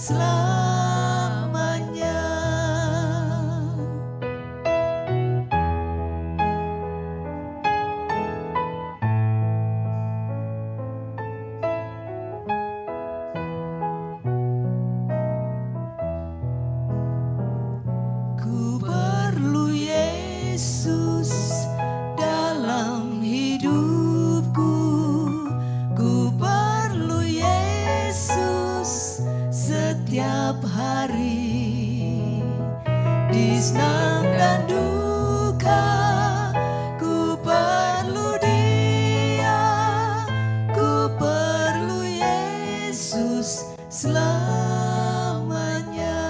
selamanya. Ku perlu Yesus dalam hidupku, ku perlu Yesus setiap hari. Di senang dan duka ku perlu Dia, ku perlu Yesus selamanya.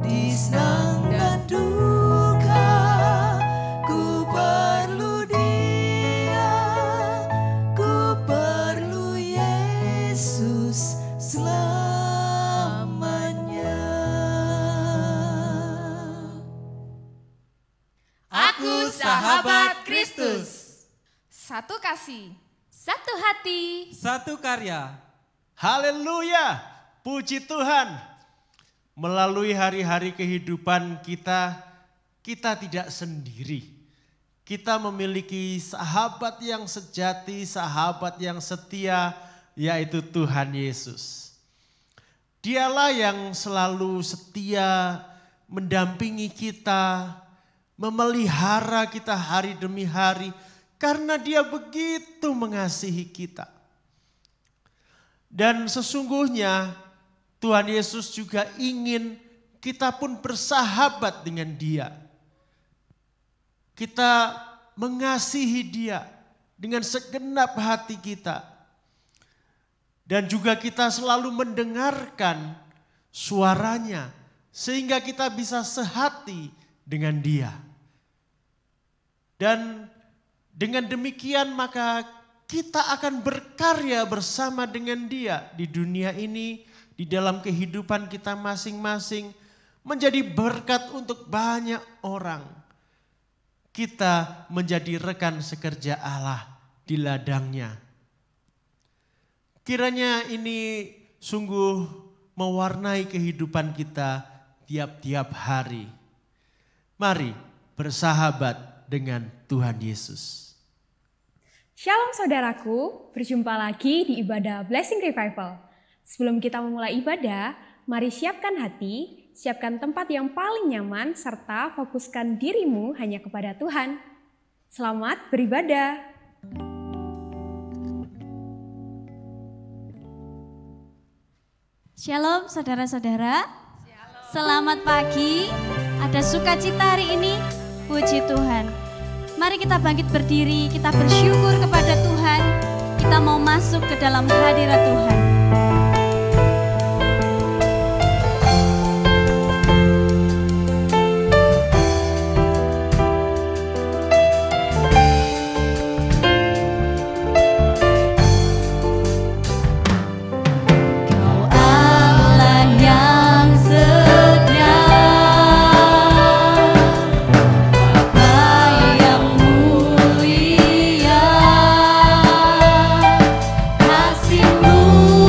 Di senang dan duka ku perlu Dia, ku perlu Yesus selamanya. Aku sahabat Kristus. Satu kasih. Satu hati. Satu karya. Haleluya, puji Tuhan. Melalui hari-hari kehidupan kita, kita tidak sendiri. Kita memiliki sahabat yang sejati, sahabat yang setia, yaitu Tuhan Yesus. Dialah yang selalu setia mendampingi kita, memelihara kita hari demi hari, karena Dia begitu mengasihi kita. Dan sesungguhnya Tuhan Yesus juga ingin kita pun bersahabat dengan Dia. Kita mengasihi Dia dengan segenap hati kita. Dan juga kita selalu mendengarkan suaranya sehingga kita bisa sehati dengan Dia. Dan dengan demikian maka kita akan berkarya bersama dengan Dia di dunia ini, di dalam kehidupan kita masing-masing, menjadi berkat untuk banyak orang. Kita menjadi rekan sekerja Allah di ladangnya. Kiranya ini sungguh mewarnai kehidupan kita tiap-tiap hari. Mari bersahabat dengan Tuhan Yesus. Shalom saudaraku, berjumpa lagi di ibadah Blessing Revival. Sebelum kita memulai ibadah, mari siapkan hati, siapkan tempat yang paling nyaman, serta fokuskan dirimu hanya kepada Tuhan. Selamat beribadah. Shalom saudara-saudara. Selamat pagi. Ada sukacita hari ini. Puji Tuhan. Mari kita bangkit berdiri, kita bersyukur kepada Tuhan. Kita mau masuk ke dalam hadirat Tuhan. Kasih-Mu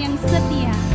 yang setia.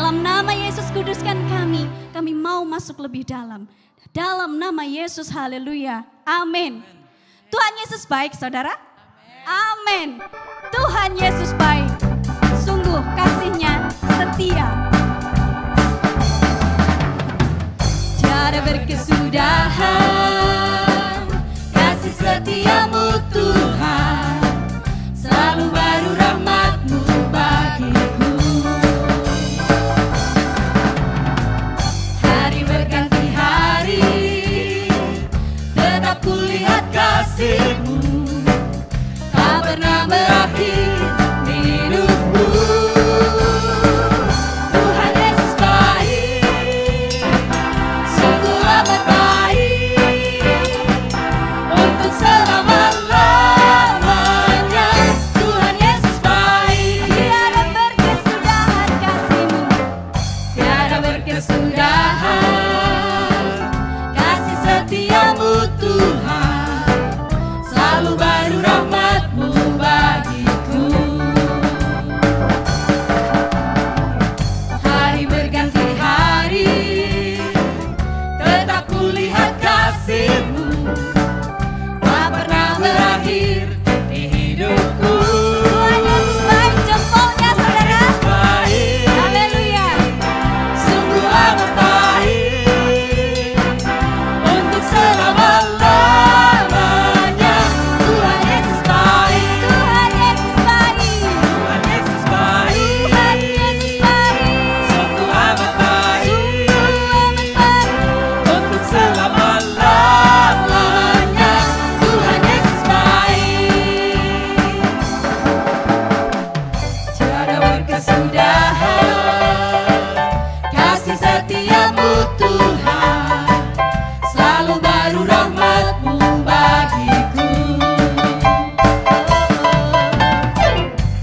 Dalam nama Yesus kuduskan kami mau masuk lebih dalam. Dalam nama Yesus, haleluya, amin. Tuhan Yesus baik saudara, amin. Tuhan Yesus baik, sungguh kasih-Nya setia. Tiada berkesudahan, kasih setiamu Tuhan, selalu baru rahmat-Mu bagiku. Hari berganti hari, tetap kulihat kasih-Mu, tak pernah berakhir di hidupku. Tuhan Yesus baik, sungguh amat baik, untuk selama-lamanya. Tuhan Yesus baik, tiada berkesudahan kasih-Mu, tiada berkesudahan, kasih setiamu Tuhan, selalu baru rahmat-Mu bagiku. Hari berganti hari, tetap kulihat kasih-Mu, tak pernah berakhir di hidupku. Tuhan Yesus baik, jempolnya saudara. Baik, Haleluya. sungguh amat baik, untuk selama-lamanya. Tuhan Yesus baik, Tuhan Yesus baik, Tuhan Yesus baik, Tuhan Yesus baik, sungguh amat baik, sungguh amat baik. untuk selama-lamanya. Tuhan Yesus baik. Tiada berkesudahan, kasih setiamu Tuhan, selalu baru rahmat-Mu bagiku.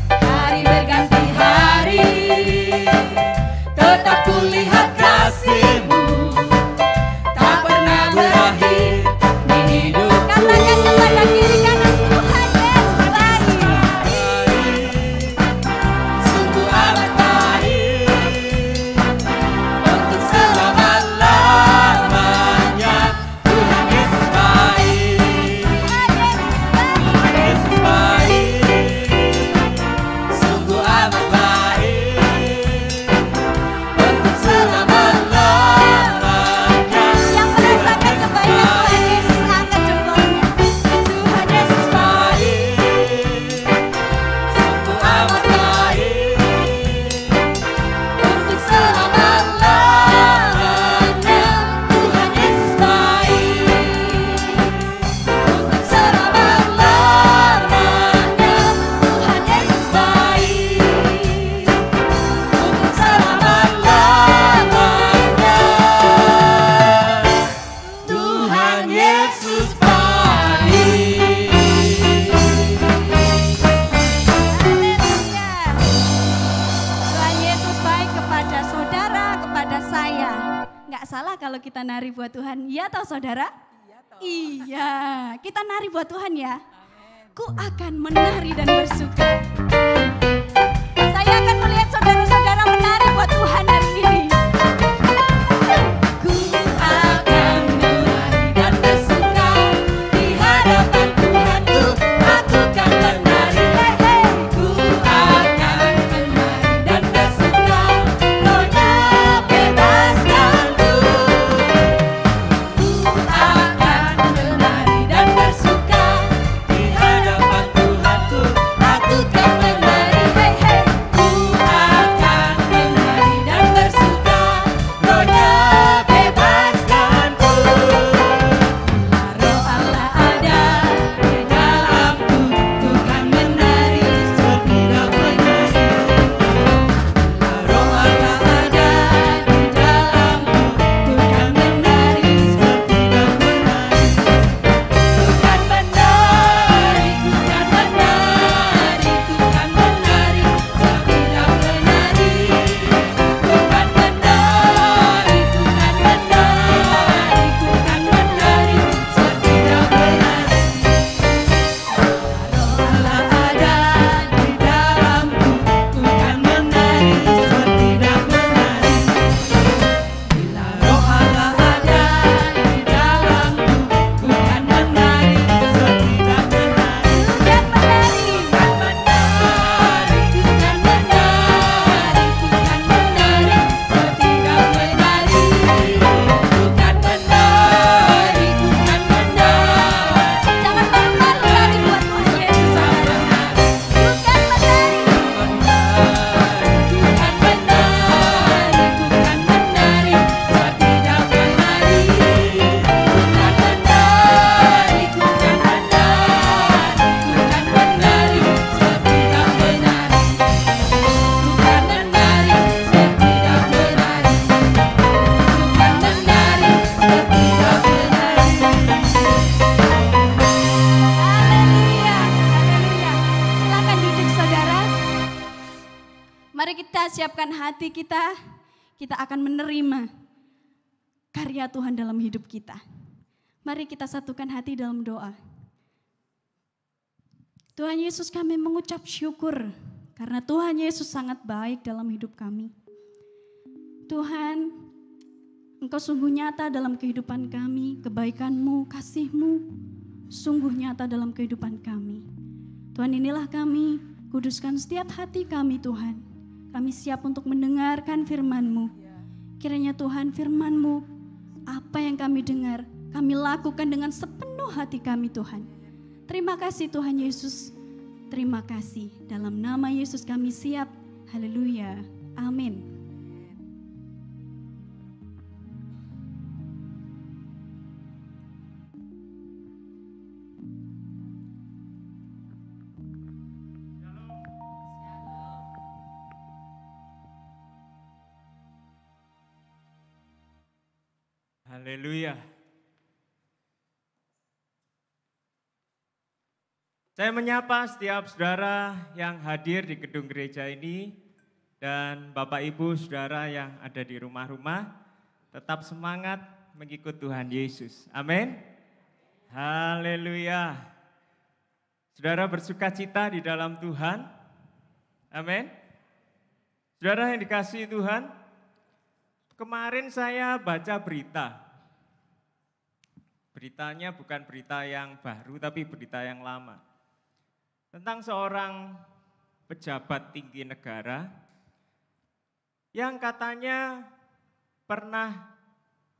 Hari berganti hari, tetap kulihat kasih-Mu, tak pernah berakhir di hidupku. Katakan kepada kiri kanan, Tuhan Yesus baik. Sungguh amat baik, untuk selama-lamanya. Tuhan Yesus baik, Tuhan Yesus baik. Sungguh amat baik, untuk selama-lamanya. Yang merasakan kebaikan Tuhan Yesus angkat jempolnya. Tuhan Yesus baik, sungguh amat baik, untuk selama-lamanya. Tuhan Yesus baik, untuk selama-lamanya. Tuhan Yesus baik, untuk selama-lamanya. Tuhan Yesus baik. Haleluya. Tuhan Yesus baik kepada saudara, kepada saya. Nggak salah kalau kita nari buat Tuhan, iya toh saudara? Iya, kita nari buat Tuhan ya. Ku akan menari dan bersuka. Saya akan melihat saudara-saudara menari buat Tuhan hari ini. Ku akan menari dan bersuka di hadapan Tuhanku, aku kan menari. Ku akan menari dan bersuka, Roh-Nya bebaskanku. Ku akan menari dan bersuka di hadapan Tuhanku, aku kan menari. Ku akan menari dan bersuka. satukan hati kita akan menerima karya Tuhan dalam hidup kita. Mari kita satukan hati dalam doa. Tuhan Yesus, kami mengucap syukur karena Tuhan Yesus sangat baik dalam hidup kami. Tuhan, Engkau sungguh nyata dalam kehidupan kami, kebaikan-Mu, kasih-Mu sungguh nyata dalam kehidupan kami. Tuhan, inilah kami, kuduskan setiap hati kami Tuhan. Kami siap untuk mendengarkan firman-Mu. Kiranya Tuhan, firman-Mu, apa yang kami dengar, kami lakukan dengan sepenuh hati kami Tuhan. Terima kasih Tuhan Yesus, terima kasih. Dalam nama Yesus kami siap, haleluya, amin. Haleluya. Saya menyapa setiap saudara yang hadir di gedung gereja ini dan Bapak Ibu saudara yang ada di rumah-rumah. Tetap semangat mengikut Tuhan Yesus. Amin. Haleluya. Saudara bersukacita di dalam Tuhan. Amin. Saudara yang dikasihi Tuhan, kemarin saya baca berita. Beritanya bukan berita yang baru, tapi berita yang lama. Tentang seorang pejabat tinggi negara yang katanya pernah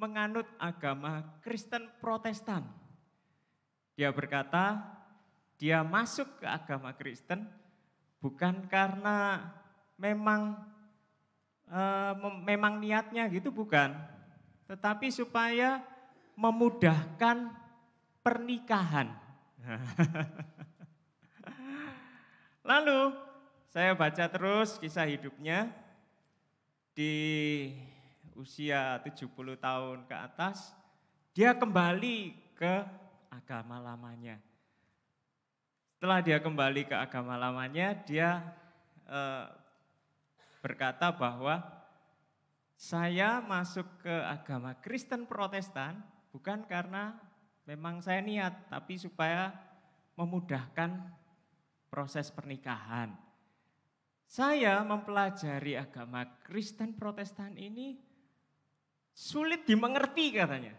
menganut agama Kristen Protestan. Dia berkata, dia masuk ke agama Kristen bukan karena memang niatnya gitu, bukan. Tetapi supaya memudahkan pernikahan. Lalu saya baca terus kisah hidupnya. Di usia 70 tahun ke atas, dia kembali ke agama lamanya. Setelah dia kembali ke agama lamanya, dia berkata bahwa saya masuk ke agama Kristen Protestan bukan karena memang saya niat, tapi supaya memudahkan proses pernikahan. Saya mempelajari agama Kristen Protestan ini sulit dimengerti katanya.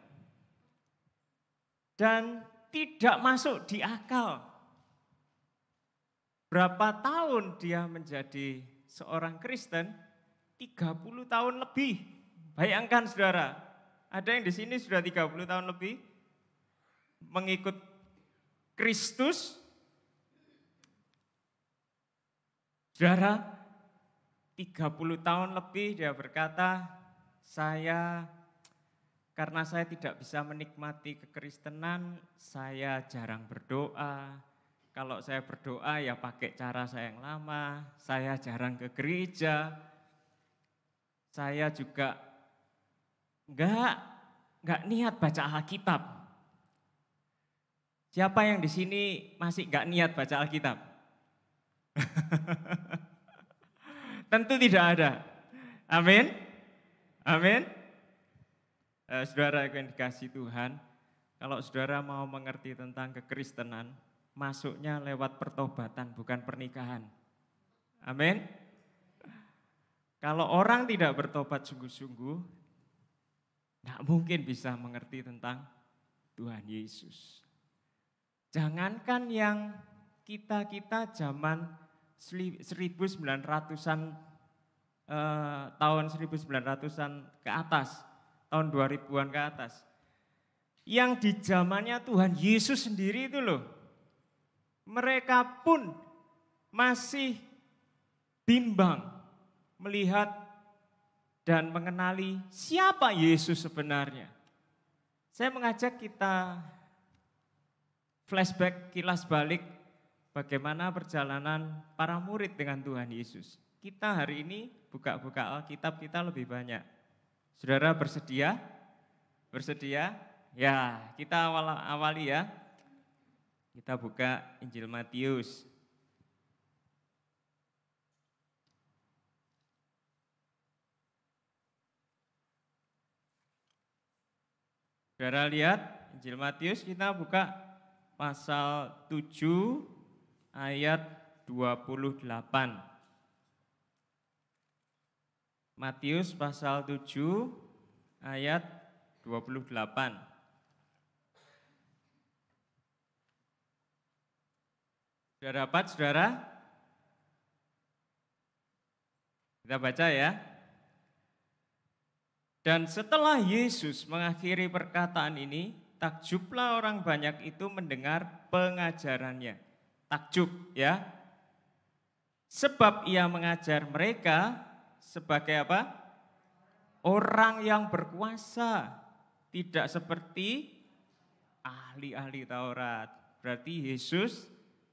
Dan tidak masuk di akal. Berapa tahun dia menjadi seorang Kristen? 30 tahun lebih. Bayangkan saudara, ada yang di sini sudah 30 tahun lebih mengikut Kristus. Saudara, 30 tahun lebih dia berkata, karena saya tidak bisa menikmati kekristenan, saya jarang berdoa. Kalau saya berdoa ya pakai cara saya yang lama, saya jarang ke gereja. Saya juga enggak niat baca Alkitab. Siapa yang di sini masih enggak niat baca Alkitab? Tentu tidak ada. Amin. Amin. Saudara yang dikasihi Tuhan, kalau saudara mau mengerti tentang kekristenan, masuknya lewat pertobatan, bukan pernikahan. Amin. Kalau orang tidak bertobat sungguh-sungguh, tidak mungkin bisa mengerti tentang Tuhan Yesus. Jangankan yang kita zaman 1900-an, tahun 1900-an ke atas, tahun 2000-an ke atas. Yang di zamannya Tuhan Yesus sendiri itu loh, mereka pun masih bimbang melihat dan mengenali siapa Yesus sebenarnya. Saya mengajak kita flashback, kilas balik bagaimana perjalanan para murid dengan Tuhan Yesus. Kita hari ini buka-buka Alkitab kita lebih banyak. Saudara bersedia? Bersedia? Ya, kita awali ya. Kita buka Injil Matius. Saudara lihat Injil Matius, kita buka pasal 7 ayat 28. Matius pasal 7 ayat 28. Sudah dapat, saudara? Kita baca ya. Dan setelah Yesus mengakhiri perkataan ini, takjublah orang banyak itu mendengar pengajarannya. Takjub ya. Sebab ia mengajar mereka sebagai apa? Orang yang berkuasa, tidak seperti ahli-ahli Taurat. Berarti Yesus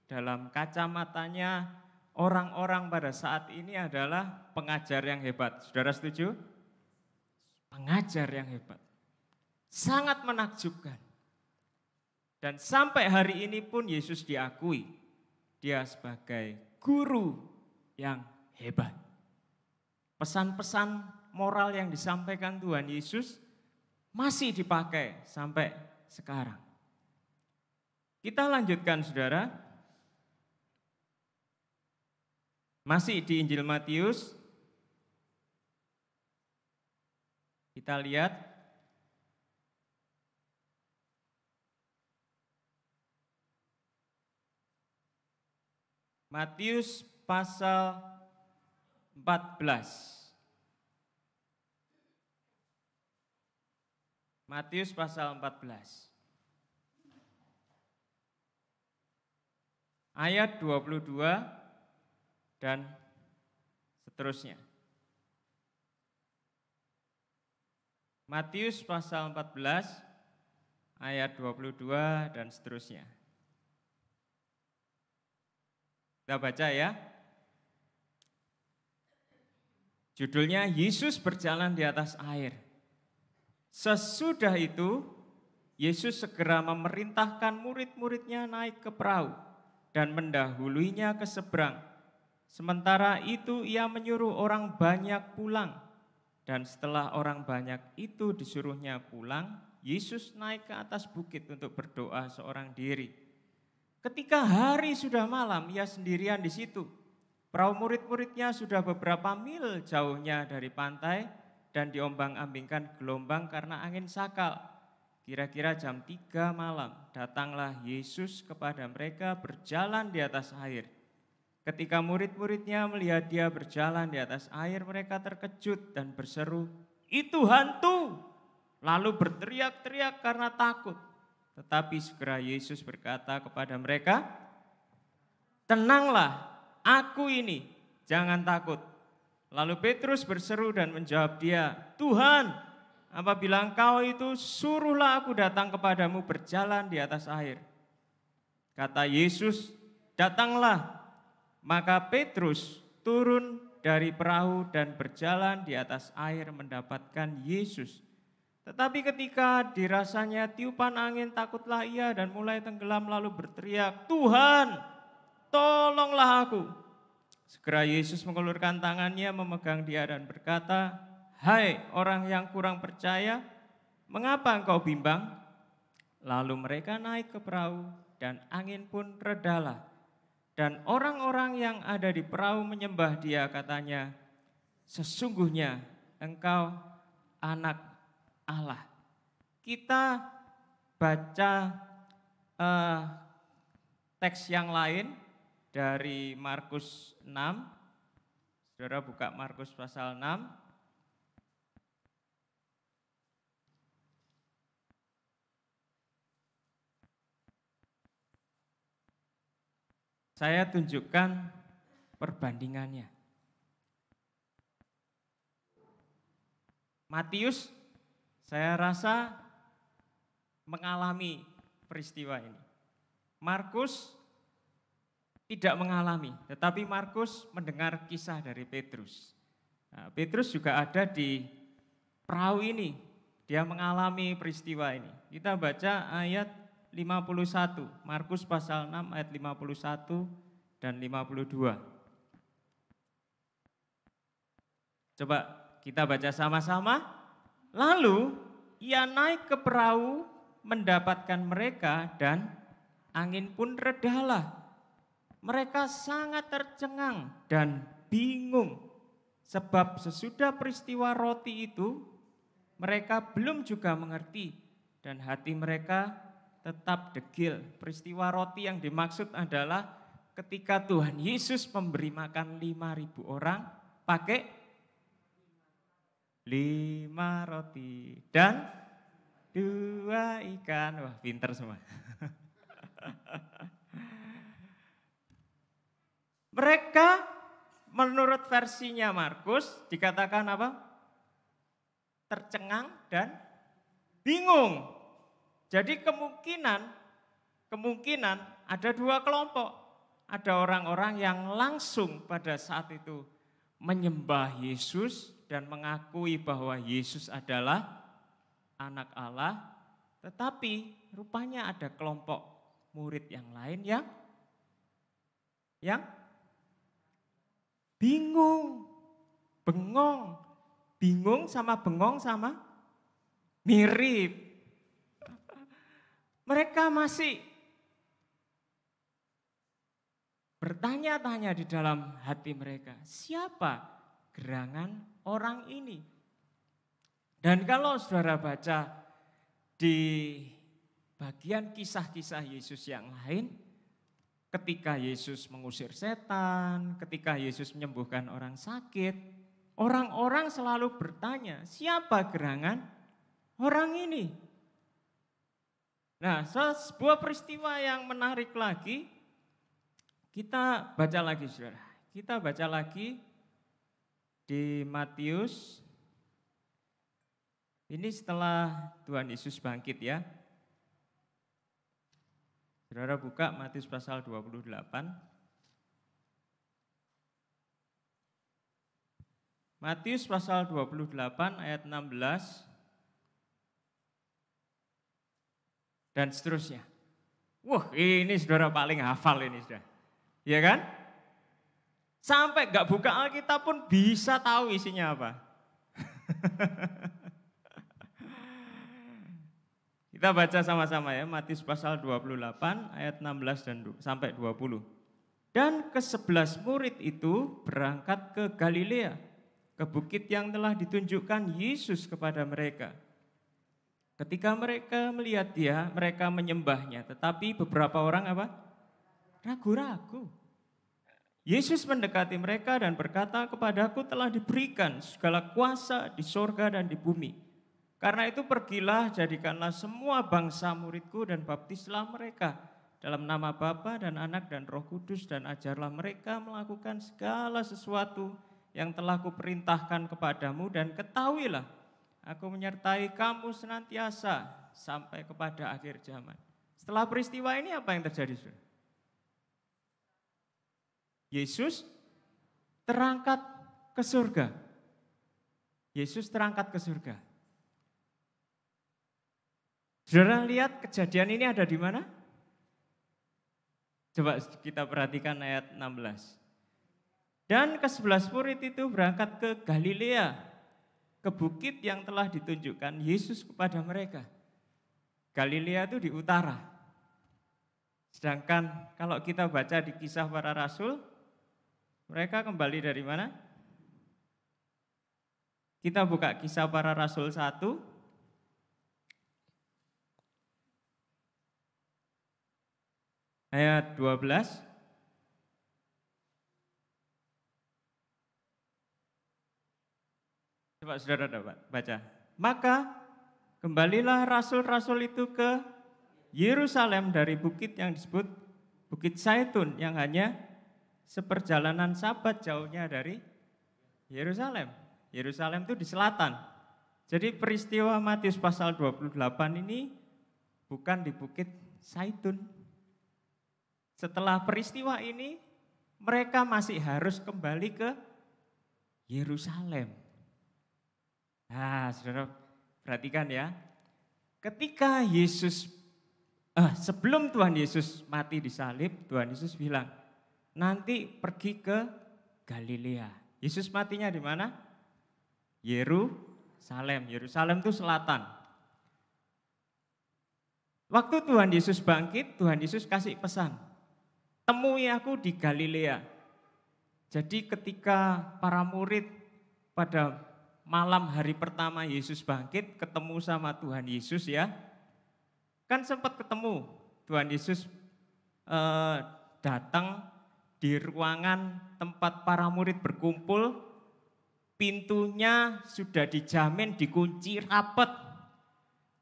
dalam kacamatanya orang-orang pada saat ini adalah pengajar yang hebat. Saudara setuju? Pengajar yang hebat. Sangat menakjubkan. Dan sampai hari ini pun Yesus diakui. Dia sebagai guru yang hebat. Pesan-pesan moral yang disampaikan Tuhan Yesus masih dipakai sampai sekarang. Kita lanjutkan, saudara. Masih di Injil Matius. Kita lihat Matius pasal 14. Matius pasal 14. Ayat 22 dan seterusnya. Matius pasal 14 ayat 22 dan seterusnya. Kita baca ya. Judulnya Yesus berjalan di atas air. Sesudah itu Yesus segera memerintahkan murid-muridnya naik ke perahu dan mendahuluinya ke seberang. Sementara itu ia menyuruh orang banyak pulang. Dan setelah orang banyak itu disuruhnya pulang, Yesus naik ke atas bukit untuk berdoa seorang diri. Ketika hari sudah malam, ia sendirian di situ. Perahu murid-muridnya sudah beberapa mil jauhnya dari pantai dan diombang-ambingkan gelombang karena angin sakal. Kira-kira jam 3 malam, datanglah Yesus kepada mereka berjalan di atas air. Ketika murid-muridnya melihat dia berjalan di atas air, mereka terkejut dan berseru, "Itu hantu!" Lalu berteriak-teriak karena takut. Tetapi segera Yesus berkata kepada mereka, "Tenanglah, aku ini, jangan takut." Lalu Petrus berseru dan menjawab dia, "Tuhan, apabila Engkau itu, suruhlah aku datang kepadamu berjalan di atas air." Kata Yesus, "Datanglah." Maka Petrus turun dari perahu dan berjalan di atas air mendapatkan Yesus. Tetapi ketika dirasanya tiupan angin, takutlah ia dan mulai tenggelam lalu berteriak, "Tuhan, tolonglah aku." Segera Yesus mengulurkan tangannya memegang dia dan berkata, "Hai orang yang kurang percaya, mengapa engkau bimbang?" Lalu mereka naik ke perahu dan angin pun redalah. Dan orang-orang yang ada di perahu menyembah dia, katanya, "Sesungguhnya engkau anak Allah." Kita baca teks yang lain dari Markus 6. Saudara buka Markus pasal 6. Saya tunjukkan perbandingannya. Matius, saya rasa mengalami peristiwa ini. Markus tidak mengalami, tetapi Markus mendengar kisah dari Petrus. Nah, Petrus juga ada di perahu ini, dia mengalami peristiwa ini. Kita baca ayat 51, Markus pasal 6 ayat 51 dan 52. Coba kita baca sama-sama. Lalu ia naik ke perahu mendapatkan mereka dan angin pun redalah. Mereka sangat tercengang dan bingung sebab sesudah peristiwa roti itu mereka belum juga mengerti dan hati mereka tetap degil. Peristiwa roti yang dimaksud adalah ketika Tuhan Yesus memberi makan 5.000 orang pakai 5 roti dan 2 ikan. Wah, pinter semua. Mereka menurut versinya Markus dikatakan apa? Tercengang dan bingung. Jadi kemungkinan ada 2 kelompok. Ada orang-orang yang langsung pada saat itu menyembah Yesus dan mengakui bahwa Yesus adalah anak Allah. Tetapi rupanya ada kelompok murid yang lain yang bingung, bengong. Bingung sama bengong sama mirip. Mereka masih bertanya-tanya di dalam hati mereka, siapa gerangan orang ini? Dan kalau saudara baca di bagian kisah-kisah Yesus yang lain, ketika Yesus mengusir setan, ketika Yesus menyembuhkan orang sakit, orang-orang selalu bertanya, siapa gerangan orang ini? Nah, sebuah peristiwa yang menarik lagi, kita baca lagi saudara. Kita baca lagi di Matius. Ini setelah Tuhan Yesus bangkit ya. Saudara buka Matius pasal 28. Matius pasal 28 ayat 16 dan seterusnya. Wah, ini saudara paling hafal ini sudah. Ya kan? Sampai gak buka Alkitab pun bisa tahu isinya apa. Kita baca sama-sama ya, Matius pasal 28 ayat 16 dan sampai 20. Dan ke-11 murid itu berangkat ke Galilea, ke bukit yang telah ditunjukkan Yesus kepada mereka. Ketika mereka melihat dia, mereka menyembahnya, tetapi beberapa orang apa? Ragu-ragu. Yesus mendekati mereka dan berkata, kepadaku telah diberikan segala kuasa di sorga dan di bumi. Karena itu pergilah, jadikanlah semua bangsa muridku dan baptislah mereka dalam nama Bapa dan Anak dan Roh Kudus dan ajarlah mereka melakukan segala sesuatu yang telah kuperintahkan kepadamu dan ketahuilah aku menyertai kamu senantiasa sampai kepada akhir zaman. Setelah peristiwa ini apa yang terjadi? Yesus terangkat ke surga. Yesus terangkat ke surga. Saudara lihat kejadian ini ada di mana? Coba kita perhatikan ayat 16. Dan ke-11 murid itu berangkat ke Galilea, ke bukit yang telah ditunjukkan Yesus kepada mereka. Galilea itu di utara. Sedangkan kalau kita baca di Kisah Para Rasul, mereka kembali dari mana? Kita buka Kisah Para Rasul 1. Ayat 12. Coba saudara baca. Maka kembalilah rasul-rasul itu ke Yerusalem dari bukit yang disebut Bukit Zaitun yang hanya seperjalanan Sabat jauhnya dari Yerusalem. Yerusalem itu di selatan. Jadi peristiwa Matius pasal 28 ini bukan di Bukit Zaitun. Setelah peristiwa ini mereka masih harus kembali ke Yerusalem. Nah, saudara perhatikan ya. Ketika sebelum Tuhan Yesus mati disalib, Tuhan Yesus bilang, nanti pergi ke Galilea. Yesus matinya di mana? Yerusalem. Yerusalem itu selatan. Waktu Tuhan Yesus bangkit, Tuhan Yesus kasih pesan, temui aku di Galilea. Jadi ketika para murid pada malam hari pertama Yesus bangkit, ketemu sama Tuhan Yesus ya, kan sempat ketemu. Tuhan Yesus datang di ruangan tempat para murid berkumpul, pintunya sudah dijamin, dikunci rapat,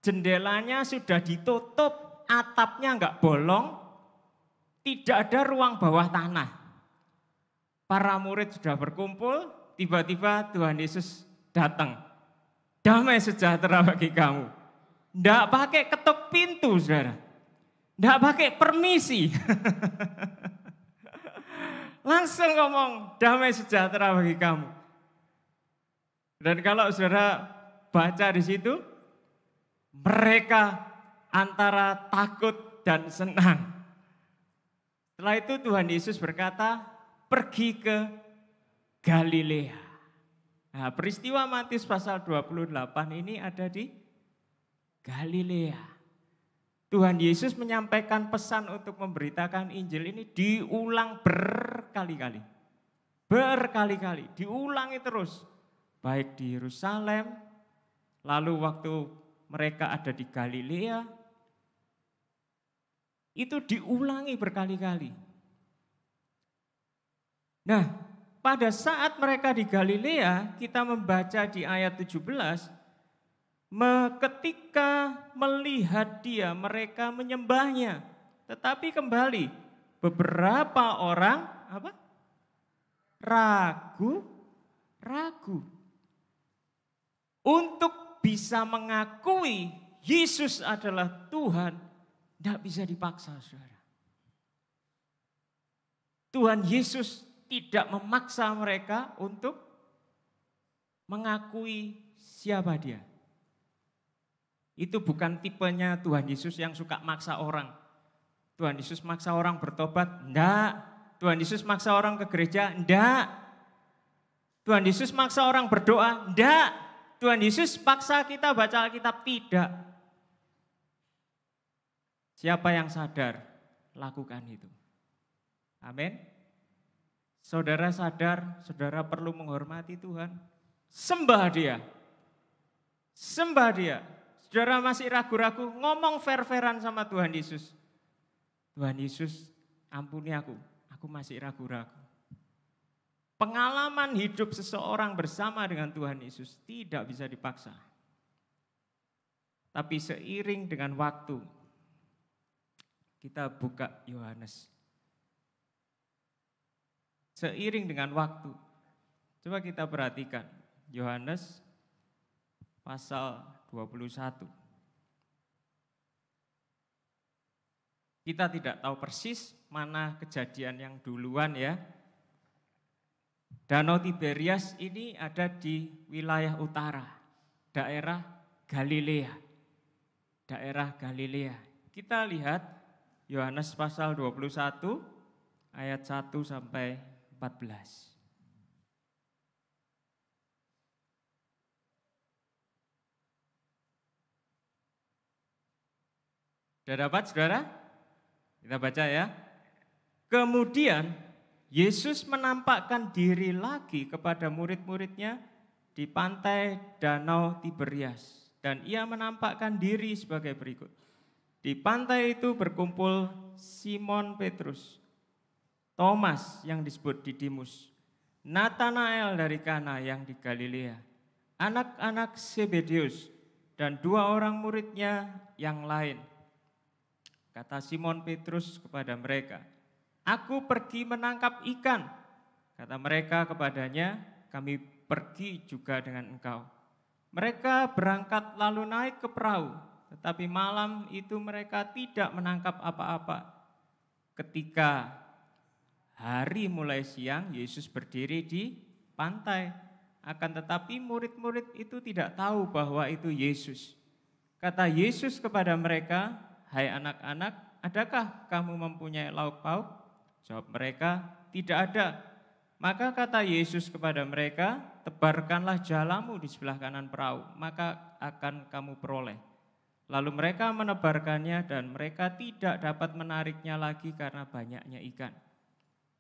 jendelanya sudah ditutup, atapnya enggak bolong, tidak ada ruang bawah tanah. Para murid sudah berkumpul, tiba-tiba Tuhan Yesus datang. Damai sejahtera bagi kamu. Enggak pakai ketuk pintu, saudara. Enggak pakai permisi. Langsung ngomong, damai sejahtera bagi kamu. Dan kalau saudara baca di situ, mereka antara takut dan senang. Setelah itu Tuhan Yesus berkata, pergi ke Galilea. Nah, peristiwa Matius pasal 28 ini ada di Galilea. Tuhan Yesus menyampaikan pesan untuk memberitakan Injil ini diulang berkali-kali. Berkali-kali, diulangi terus. Baik di Yerusalem, lalu waktu mereka ada di Galilea, itu diulangi berkali-kali. Nah, pada saat mereka di Galilea, kita membaca di ayat 17, ketika melihat dia, mereka menyembahnya. Tetapi kembali, beberapa orang ragu. Untuk bisa mengakui Yesus adalah Tuhan, tidak bisa dipaksa, saudara. Tuhan Yesus tidak memaksa mereka untuk mengakui siapa dia. Itu bukan tipenya Tuhan Yesus yang suka maksa orang. Tuhan Yesus maksa orang bertobat? Enggak. Tuhan Yesus maksa orang ke gereja? Enggak. Tuhan Yesus maksa orang berdoa? Enggak. Tuhan Yesus paksa kita baca Alkitab? Tidak. Siapa yang sadar, lakukan itu. Amin. Saudara sadar, saudara perlu menghormati Tuhan. Sembah dia. Sembah dia. Saudara masih ragu-ragu, ngomong fair-fairan sama Tuhan Yesus. Tuhan Yesus, ampuni aku masih ragu-ragu. Pengalaman hidup seseorang bersama dengan Tuhan Yesus tidak bisa dipaksa. Tapi seiring dengan waktu, kita buka Yohanes. Seiring dengan waktu, coba kita perhatikan Yohanes pasal 21. Kita tidak tahu persis mana kejadian yang duluan ya. Danau Tiberias ini ada di wilayah utara, daerah Galilea. Daerah Galilea. Kita lihat Yohanes pasal 21 ayat 1 sampai 14. Sudah dapat, saudara? Kita baca ya. Kemudian Yesus menampakkan diri lagi kepada murid-muridnya di pantai Danau Tiberias. Dan ia menampakkan diri sebagai berikut. Di pantai itu berkumpul Simon Petrus, Thomas yang disebut Didimus, Natanael dari Kana yang di Galilea, anak-anak Zebedeus, dan 2 orang muridnya yang lain. Kata Simon Petrus kepada mereka, "Aku pergi menangkap ikan." Kata mereka kepadanya, "Kami pergi juga dengan engkau." Mereka berangkat lalu naik ke perahu, tetapi malam itu mereka tidak menangkap apa-apa. Ketika hari mulai siang, Yesus berdiri di pantai. Akan tetapi murid-murid itu tidak tahu bahwa itu Yesus. Kata Yesus kepada mereka, "Hai anak-anak, adakah kamu mempunyai lauk pauk?" Jawab mereka, "Tidak ada." Maka kata Yesus kepada mereka, "Tebarkanlah jalamu di sebelah kanan perahu, maka akan kamu peroleh." Lalu mereka menebarkannya dan mereka tidak dapat menariknya lagi karena banyaknya ikan.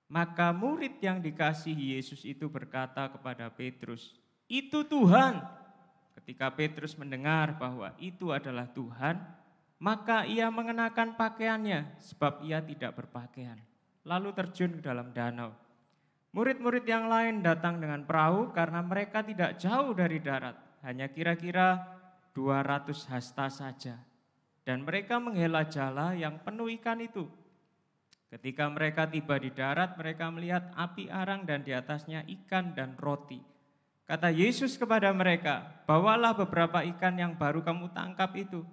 Maka murid yang dikasihi Yesus itu berkata kepada Petrus, "Itu Tuhan." Ketika Petrus mendengar bahwa itu adalah Tuhan, maka ia mengenakan pakaiannya sebab ia tidak berpakaian. Lalu terjun ke dalam danau. Murid-murid yang lain datang dengan perahu karena mereka tidak jauh dari darat, hanya kira-kira 200 hasta saja. Dan mereka menghela jala yang penuh ikan itu. Ketika mereka tiba di darat, mereka melihat api arang dan di atasnya ikan dan roti. Kata Yesus kepada mereka, "Bawalah beberapa ikan yang baru kamu tangkap itu."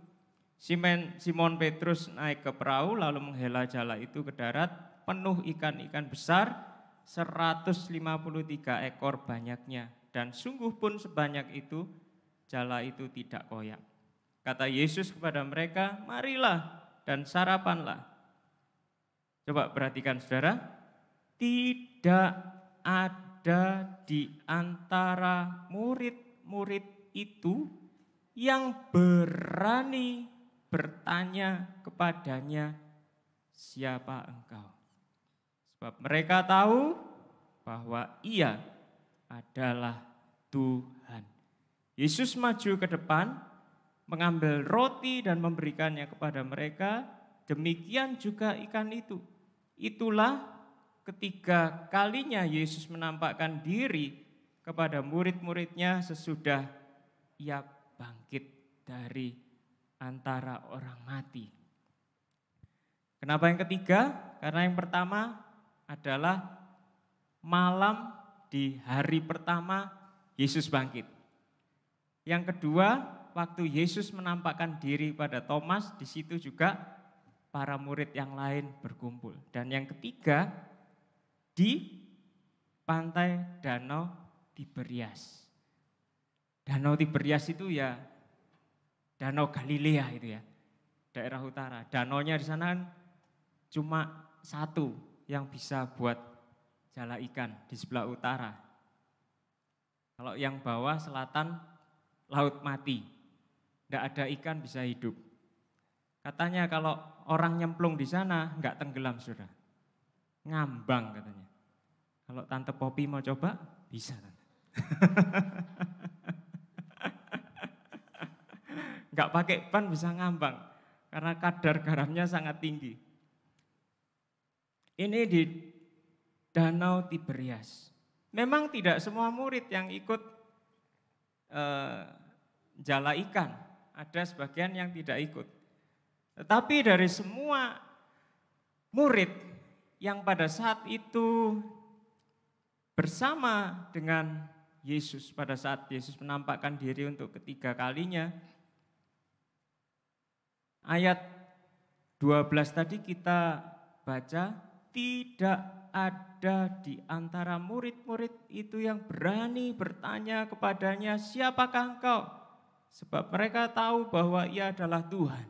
Simon Petrus naik ke perahu lalu menghela jala itu ke darat, penuh ikan-ikan besar, 153 ekor banyaknya. Dan sungguh pun sebanyak itu, jala itu tidak koyak. Kata Yesus kepada mereka, "Marilah dan sarapanlah." Coba perhatikan saudara, tidak ada di antara murid-murid itu yang berani bertanya kepadanya, "Siapa engkau?" Sebab mereka tahu bahwa ia adalah Tuhan. Yesus maju ke depan, mengambil roti dan memberikannya kepada mereka, demikian juga ikan itu. Itulah ketiga kalinya Yesus menampakkan diri kepada murid-muridnya sesudah ia bangkit dari antara orang mati. Kenapa yang ketiga? Karena yang pertama adalah malam di hari pertama Yesus bangkit. Yang kedua, waktu Yesus menampakkan diri pada Thomas, di situ juga para murid yang lain berkumpul. Dan yang ketiga, di pantai Danau Tiberias. Danau Tiberias itu ya Danau Galilea itu ya, daerah utara. Danaunya di sana cuma satu yang bisa buat jala ikan di sebelah utara. Kalau yang bawah selatan laut mati, tidak ada ikan bisa hidup. Katanya kalau orang nyemplung di sana nggak tenggelam saudara, ngambang katanya. Kalau Tante Popi mau coba bisa. Nggak pakai ban bisa ngambang karena kadar garamnya sangat tinggi. Ini di Danau Tiberias. Memang tidak semua murid yang ikut jala ikan, ada sebagian yang tidak ikut. Tetapi dari semua murid yang pada saat itu bersama dengan Yesus, pada saat Yesus menampakkan diri untuk ketiga kalinya, ayat 12 tadi kita baca, tidak ada di antara murid-murid itu yang berani bertanya kepadanya, "Siapakah engkau?" Sebab mereka tahu bahwa ia adalah Tuhan.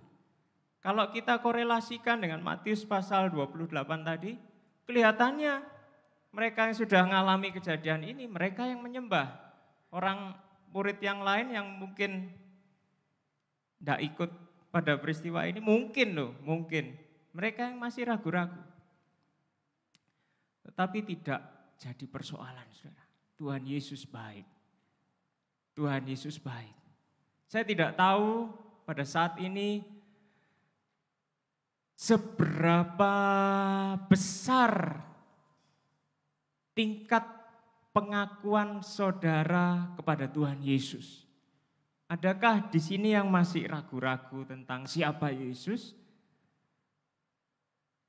Kalau kita korelasikan dengan Matius pasal 28 tadi, kelihatannya mereka yang sudah mengalami kejadian ini, mereka yang menyembah. Orang murid yang lain yang mungkin tidak ikut pada peristiwa ini, mungkin mereka yang masih ragu-ragu. Tetapi tidak jadi persoalan, saudara. Tuhan Yesus baik. Tuhan Yesus baik. Saya tidak tahu pada saat ini seberapa besar tingkat pengakuan saudara kepada Tuhan Yesus. Adakah di sini yang masih ragu-ragu tentang siapa Yesus?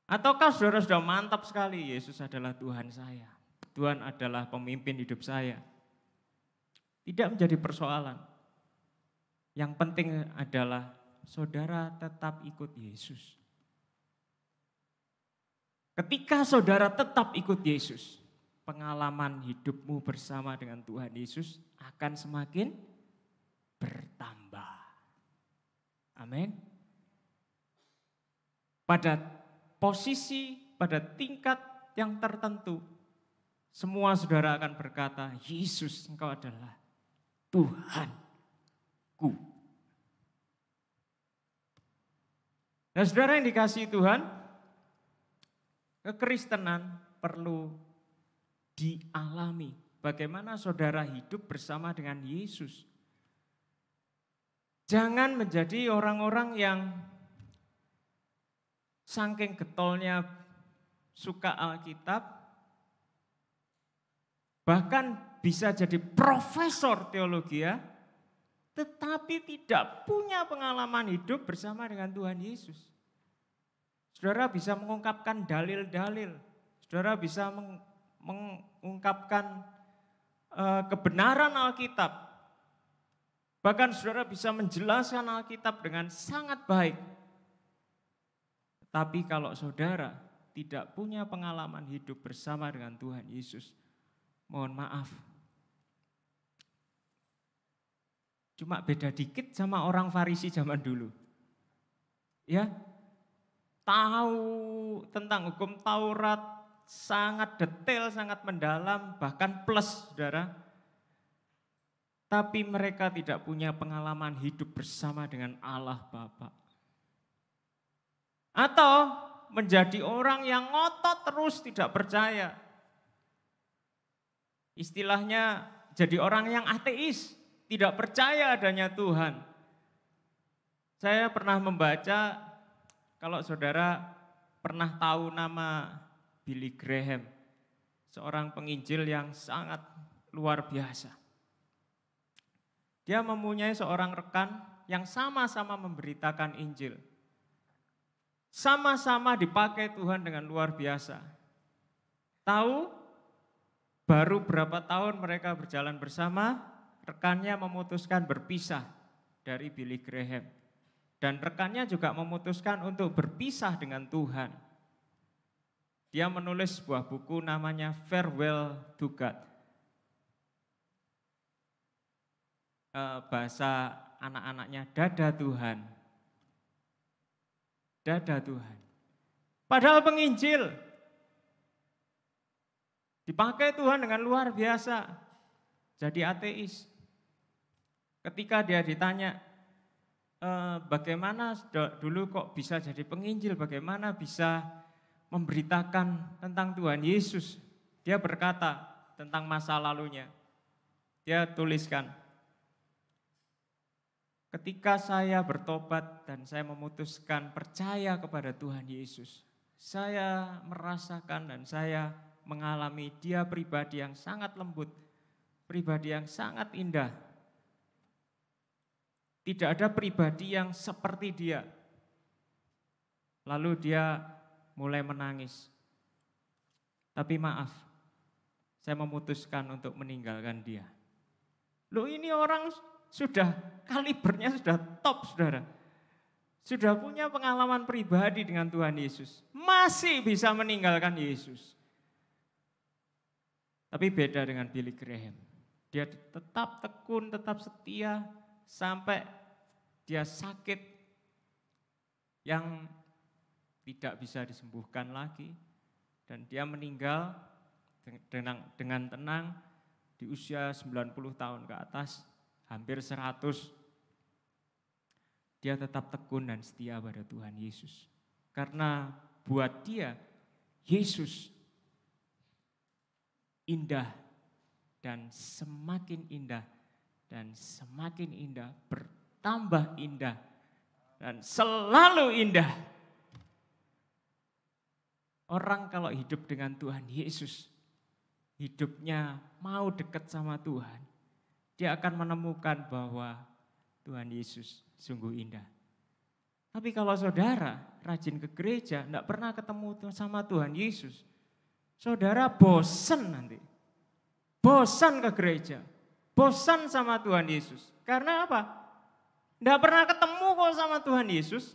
Ataukah saudara sudah mantap sekali, Yesus adalah Tuhan saya, Tuhan adalah pemimpin hidup saya? Tidak menjadi persoalan. Yang penting adalah saudara tetap ikut Yesus. Ketika saudara tetap ikut Yesus, pengalaman hidupmu bersama dengan Tuhan Yesus akan semakin bertambah. Amin. Pada posisi, pada tingkat yang tertentu, semua saudara akan berkata, "Yesus, engkau adalah Tuhanku." Nah saudara yang dikasihi Tuhan, kekristenan perlu dialami. Bagaimana saudara hidup bersama dengan Yesus. Jangan menjadi orang-orang yang saking getolnya suka Alkitab, bahkan bisa jadi profesor teologi ya, tetapi tidak punya pengalaman hidup bersama dengan Tuhan Yesus. Saudara bisa mengungkapkan dalil-dalil, saudara bisa mengungkapkan kebenaran Alkitab, bahkan saudara bisa menjelaskan Alkitab dengan sangat baik. Tapi kalau saudara tidak punya pengalaman hidup bersama dengan Tuhan Yesus, mohon maaf, cuma beda dikit sama orang Farisi zaman dulu. Ya, tahu tentang hukum Taurat, sangat detail, sangat mendalam, bahkan plus saudara. Tapi mereka tidak punya pengalaman hidup bersama dengan Allah Bapa. Atau menjadi orang yang ngotot terus tidak percaya. Istilahnya jadi orang yang ateis, tidak percaya adanya Tuhan. Saya pernah membaca, kalau saudara pernah tahu nama Billy Graham, seorang penginjil yang sangat luar biasa. Dia mempunyai seorang rekan yang sama-sama memberitakan Injil. Sama-sama dipakai Tuhan dengan luar biasa. Tahu, baru berapa tahun mereka berjalan bersama, rekannya memutuskan berpisah dari Billy Graham. Dan rekannya juga memutuskan untuk berpisah dengan Tuhan. Dia menulis sebuah buku namanya Farewell to God. Bahasa anak-anaknya, dada Tuhan. Dada Tuhan. Padahal penginjil. Dipakai Tuhan dengan luar biasa. Jadi ateis. Ketika dia ditanya, bagaimana dulu kok bisa jadi penginjil, bagaimana bisa memberitakan tentang Tuhan Yesus. Dia berkata tentang masa lalunya. Dia tuliskan, ketika saya bertobat dan saya memutuskan percaya kepada Tuhan Yesus, saya merasakan dan saya mengalami dia pribadi yang sangat lembut, pribadi yang sangat indah. Tidak ada pribadi yang seperti dia. Lalu dia mulai menangis. Tapi maaf, saya memutuskan untuk meninggalkan dia. Loh, ini orang sudah kalibernya sudah top, saudara. Sudah punya pengalaman pribadi dengan Tuhan Yesus. Masih bisa meninggalkan Yesus. Tapi beda dengan Billy Graham. Dia tetap tekun, tetap setia, sampai dia sakit yang tidak bisa disembuhkan lagi. Dan dia meninggal dengan tenang di usia 90 tahun ke atas. Hampir 100, dia tetap tekun dan setia pada Tuhan Yesus. Karena buat dia, Yesus indah dan semakin indah dan semakin indah, bertambah indah dan selalu indah. Orang kalau hidup dengan Tuhan Yesus, hidupnya mau dekat sama Tuhan, dia akan menemukan bahwa Tuhan Yesus sungguh indah. Tapi kalau saudara rajin ke gereja, tidak pernah ketemu sama Tuhan Yesus, saudara bosan nanti. Bosan ke gereja, bosan sama Tuhan Yesus. Karena apa? Tidak pernah ketemu kok sama Tuhan Yesus.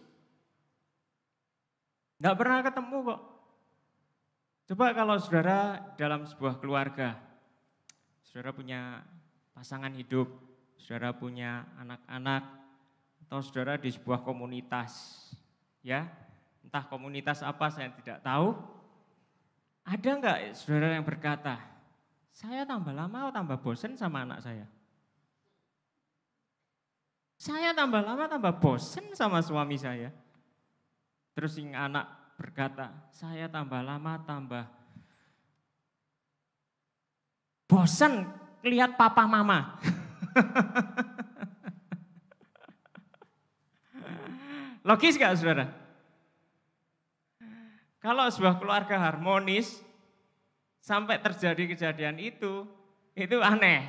Tidak pernah ketemu kok. Coba kalau saudara dalam sebuah keluarga, saudara punya pasangan hidup, saudara punya anak-anak, atau saudara di sebuah komunitas, ya, entah komunitas apa saya tidak tahu. Ada enggak saudara yang berkata, saya tambah lama tambah bosan sama anak saya? Saya tambah lama tambah bosan sama suami saya? Terus si anak berkata, saya tambah lama tambah bosan lihat papa mama. Logis gak saudara? Kalau sebuah keluarga harmonis, sampai terjadi kejadian itu aneh.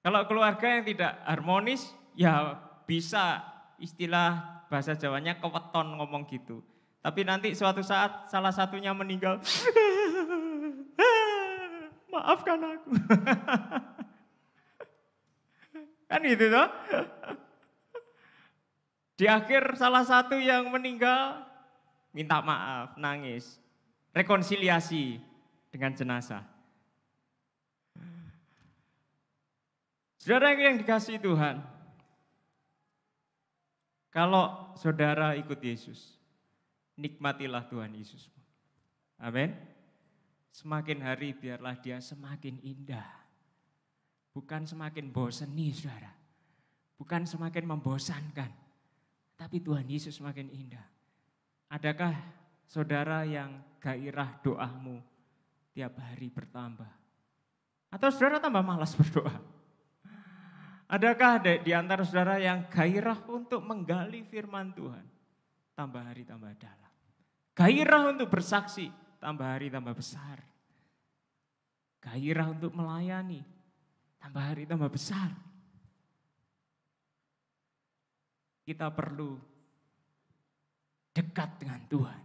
Kalau keluarga yang tidak harmonis, ya bisa istilah bahasa Jawanya keweton ngomong gitu. Tapi nanti suatu saat salah satunya meninggal, maafkan aku. Kan gitu toh? Di akhir salah satu yang meninggal, minta maaf, nangis. Rekonsiliasi dengan jenazah. Saudara yang dikasihi Tuhan, kalau saudara ikut Yesus, nikmatilah Tuhan Yesus. Amin. Semakin hari biarlah dia semakin indah. Bukan semakin boseni saudara. Bukan semakin membosankan. Tapi Tuhan Yesus semakin indah. Adakah saudara yang gairah doamu tiap hari bertambah? Atau saudara tambah malas berdoa? Adakah di antara saudara yang gairah untuk menggali firman Tuhan? Tambah hari tambah dalam. Gairah untuk bersaksi, tambah hari tambah besar. Gairah untuk melayani, tambah hari tambah besar. Kita perlu dekat dengan Tuhan.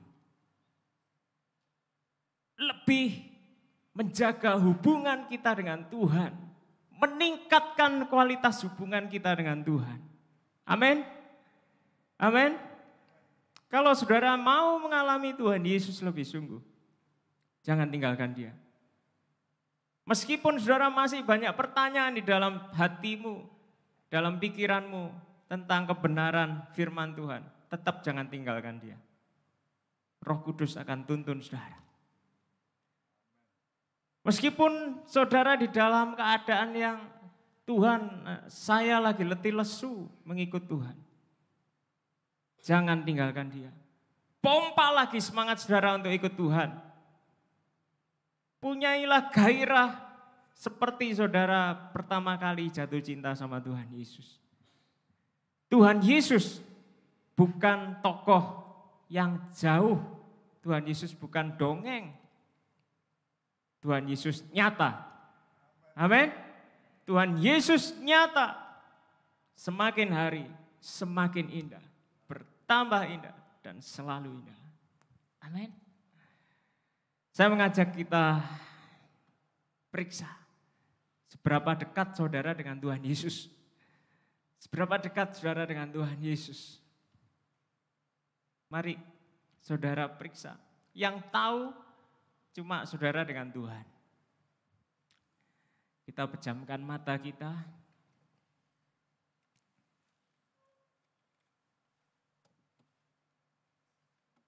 Lebih menjaga hubungan kita dengan Tuhan. Meningkatkan kualitas hubungan kita dengan Tuhan. Amin. Amin. Kalau saudara mau mengalami Tuhan Yesus lebih sungguh, jangan tinggalkan dia. Meskipun saudara masih banyak pertanyaan di dalam hatimu, dalam pikiranmu tentang kebenaran firman Tuhan, tetap jangan tinggalkan dia. Roh Kudus akan tuntun saudara. Meskipun saudara di dalam keadaan yang Tuhan, saya lagi letih lesu mengikut Tuhan. Jangan tinggalkan dia. Pompa lagi semangat saudara untuk ikut Tuhan. Punyailah gairah seperti saudara pertama kali jatuh cinta sama Tuhan Yesus. Tuhan Yesus bukan tokoh yang jauh. Tuhan Yesus bukan dongeng. Tuhan Yesus nyata. Amin. Tuhan Yesus nyata. Semakin hari semakin indah. Bertambah indah dan selalu indah. Amin. Saya mengajak kita periksa. Seberapa dekat saudara dengan Tuhan Yesus. Seberapa dekat saudara dengan Tuhan Yesus. Mari saudara periksa. Yang tahu cuma saudara dengan Tuhan. Kita pejamkan mata kita.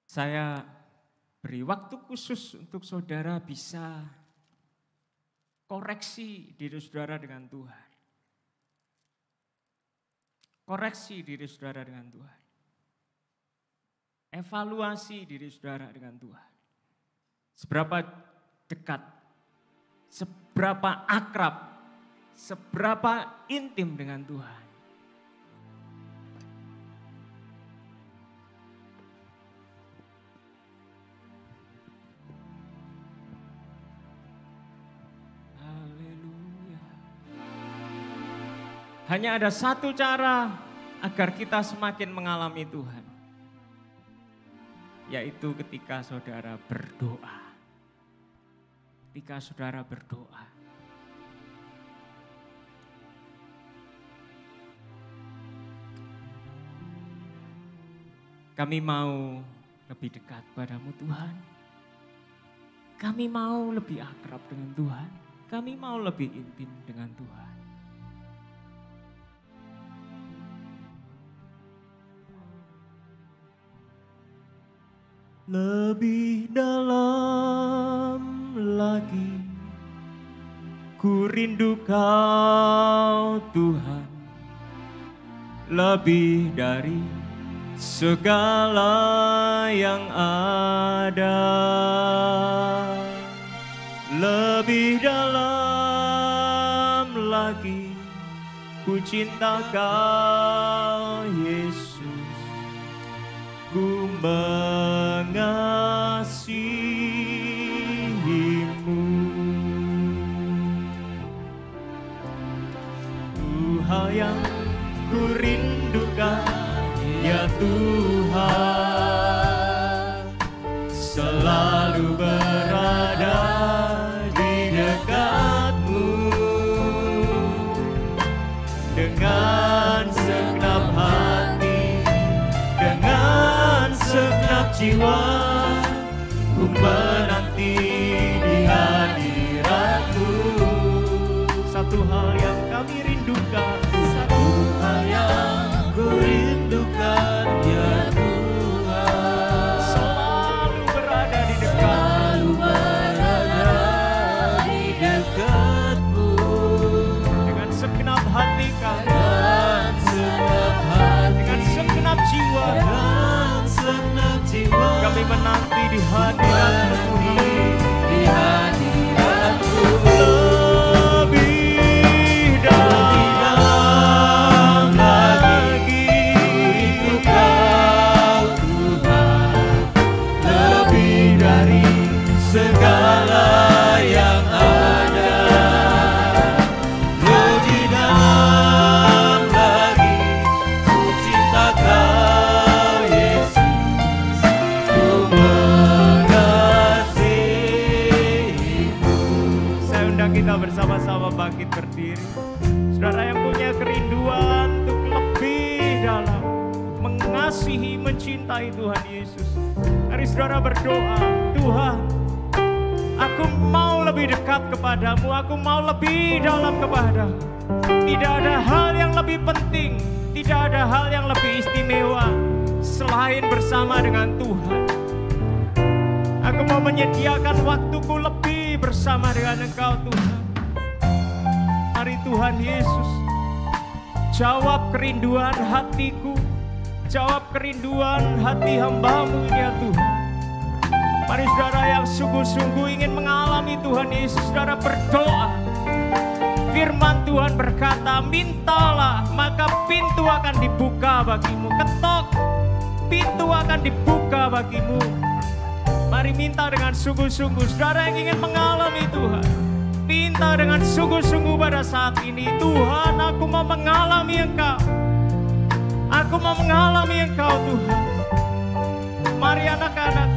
Saya beri waktu khusus untuk saudara bisa koreksi diri saudara dengan Tuhan. Koreksi diri saudara dengan Tuhan. Evaluasi diri saudara dengan Tuhan. Seberapa dekat, seberapa akrab, seberapa intim dengan Tuhan. Haleluya. Hanya ada satu cara agar kita semakin mengalami Tuhan. Yaitu ketika saudara berdoa. Ketika saudara berdoa. Kami mau lebih dekat padamu Tuhan. Kami mau lebih akrab dengan Tuhan. Kami mau lebih intim dengan Tuhan. Lebih dalam lagi ku rindu Kau Tuhan, lebih dari segala yang ada, lebih dalam lagi ku cinta Kau Yesus, ku mengasihimu. Tuhan yang ku rindukan, ya Tuhan, selalu berada di dekat-Mu dengan segenap hati, dengan segenap jiwa, ku menanti di hadirat-Mu. Satu hal yang kami rindukan, satu hal yang ku rindukan, ya Tuhan, selalu berada di dekat-Mu dengan segenap hati kami, dengan segenap jiwa, kami menanti di hadirat-Mu. Lebih dalam lagi ku Kau Tuhan, lebih dari segala yang ada, lebih dalam lagi ku cinta Kau Yesus, ku mengasihimu. Saya undang kita bersama-sama bangkit berdiri. Saudara yang punya kerinduan untuk lebih dalam mengasihi, mencintai Tuhan Yesus, mari saudara berdoa. Tuhan, aku mau lebih dekat kepadamu, aku mau lebih dalam kepadamu. Tidak ada hal yang lebih penting, tidak ada hal yang lebih istimewa selain bersama dengan Tuhan. Aku mau menyediakan waktuku lebih bersama dengan Engkau Tuhan. Mari Tuhan Yesus, jawab kerinduan hatiku, jawab kerinduan hati hamba-Mu ini ya Tuhan. Mari saudara yang sungguh-sungguh ingin mengalami Tuhan Yesus, saudara berdoa. Firman Tuhan berkata, mintalah maka pintu akan dibuka bagimu. Ketok, pintu akan dibuka bagimu. Mari minta dengan sungguh-sungguh, saudara yang ingin mengalami Tuhan. Minta dengan sungguh-sungguh pada saat ini, Tuhan, aku mau mengalami Engkau. Aku mau mengalami Engkau Tuhan. Mari anak-anak,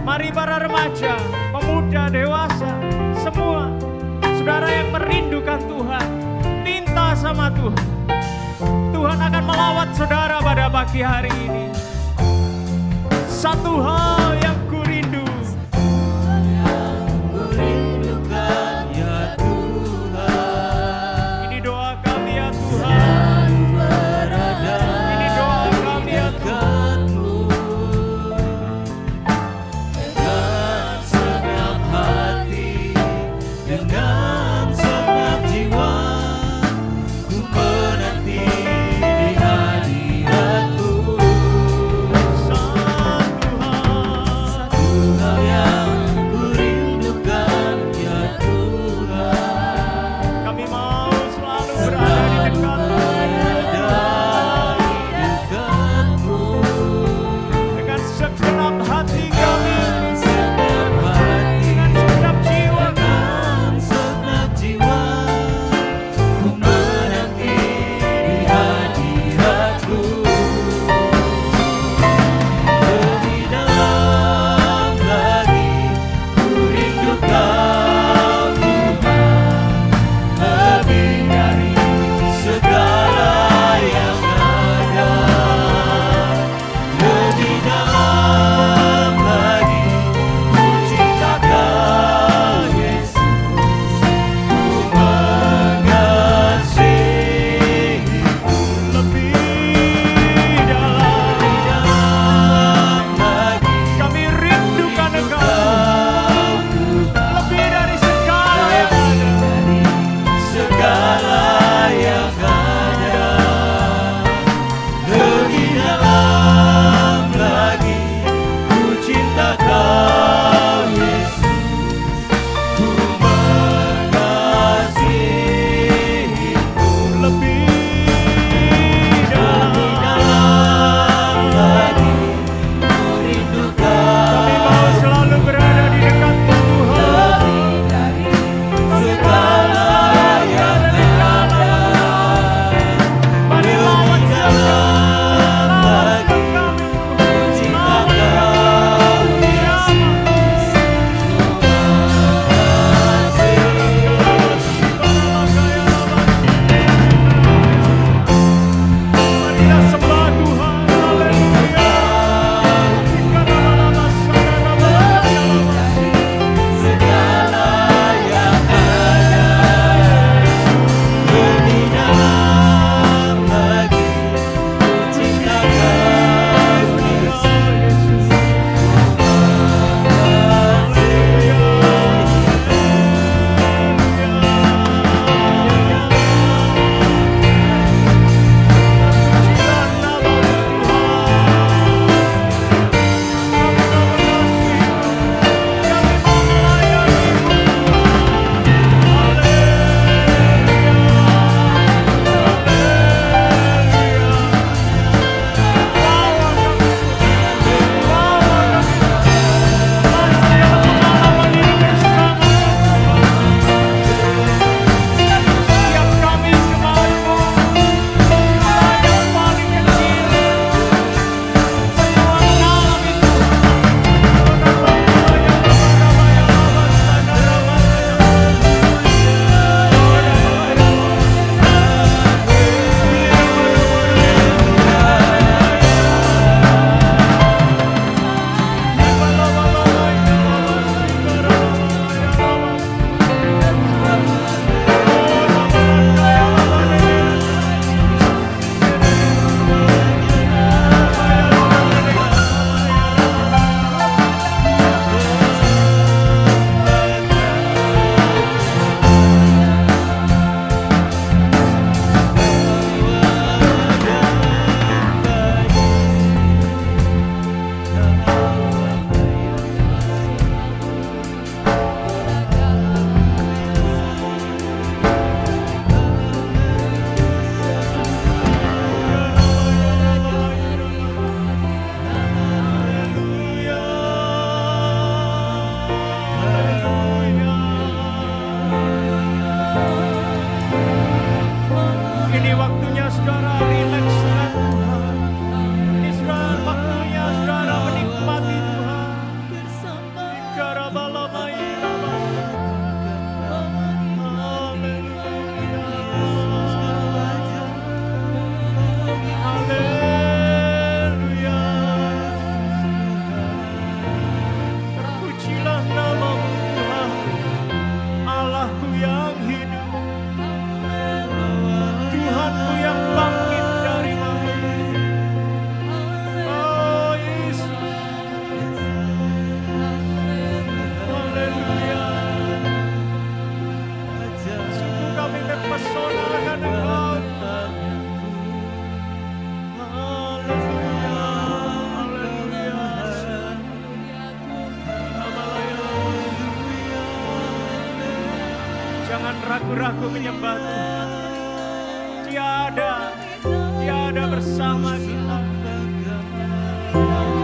mari para remaja, pemuda, dewasa, semua saudara yang merindukan Tuhan, minta sama Tuhan. Tuhan akan melawat saudara pada pagi hari ini. Satu hal yang ku rindu, ya Tuhan. Ini doa kami ya Tuhan. Ini doa kami ya Tuhan. Dengan segenap hati, dengan segenap jiwa, ku menanti di hadirat-Mu. Satu hal ragu-ragu menyembah Tuhan. Tiada bersama kita.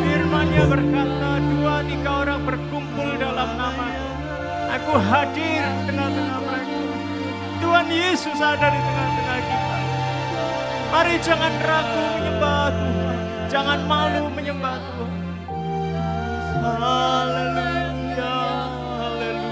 Firman-Nya berkata, 2-3 orang berkumpul dalam nama-Ku, Aku hadir di tengah-tengah mereka. Tuhan Yesus ada di tengah-tengah kita. Mari jangan ragu menyembah Tuhan, jangan malu menyembah Tuhan. Haleluya, haleluya.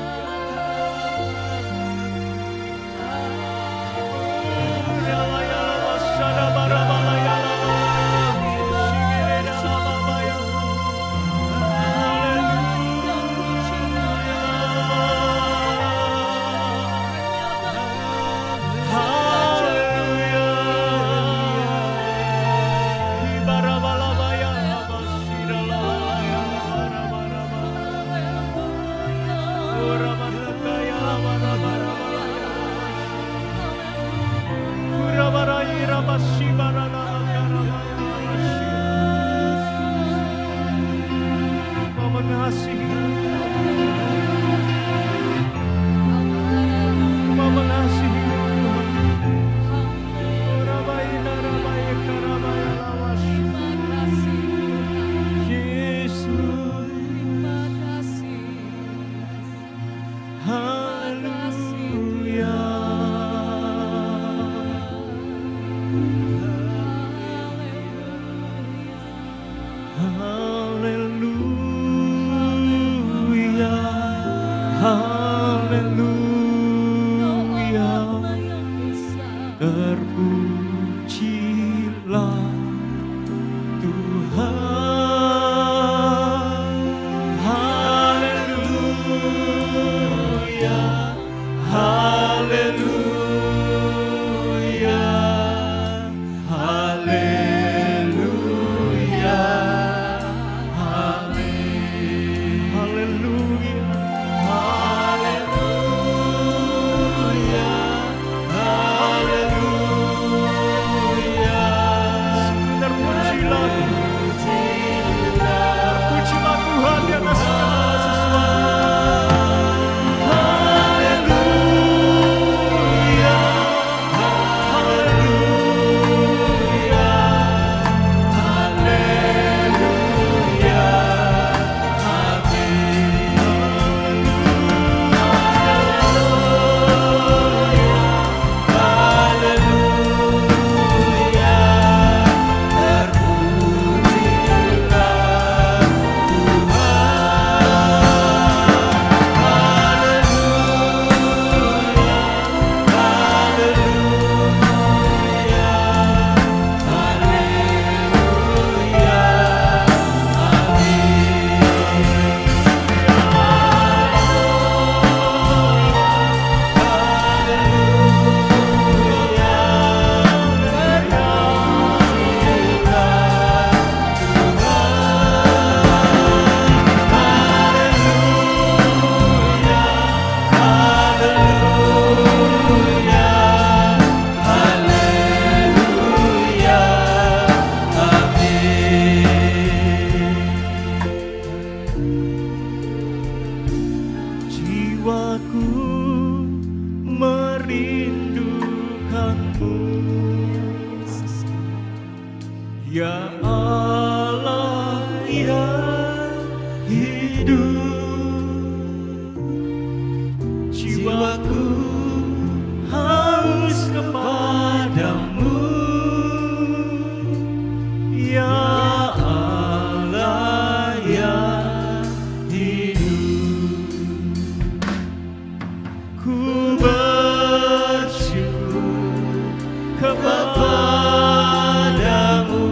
Kepadamu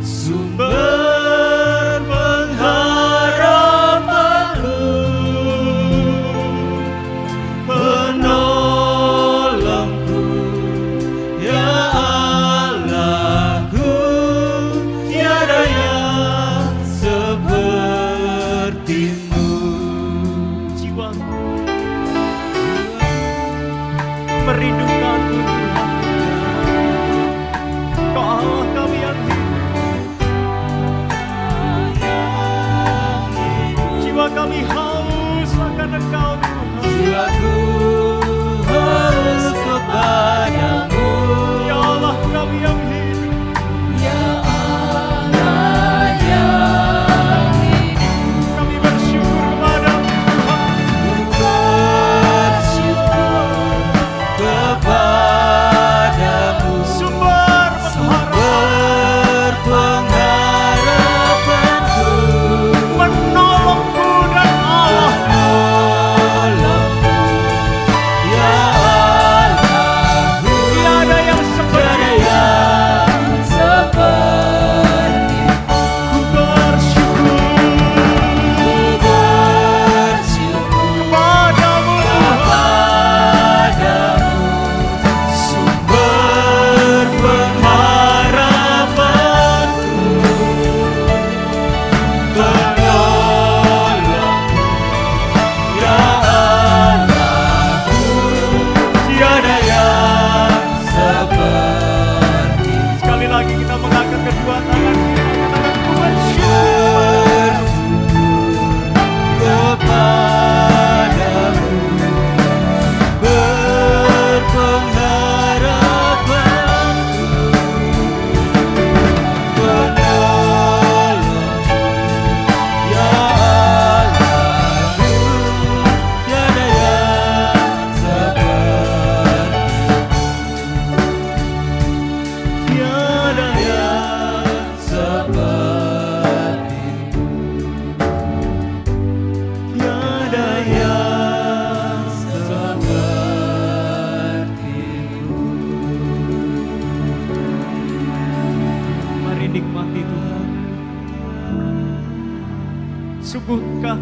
sumber Tiada yang seperti-Mu. Mari nikmati Tuhan. Sungguhkah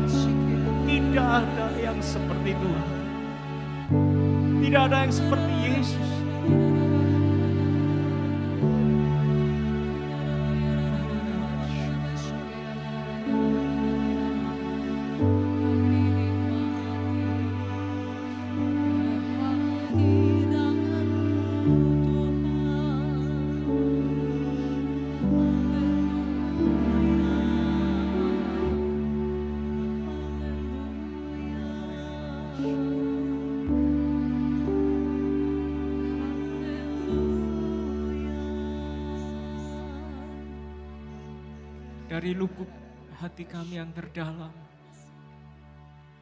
tidak ada yang seperti Tuhan. Tidak ada yang seperti Yesus. Dari lubuk hati kami yang terdalam,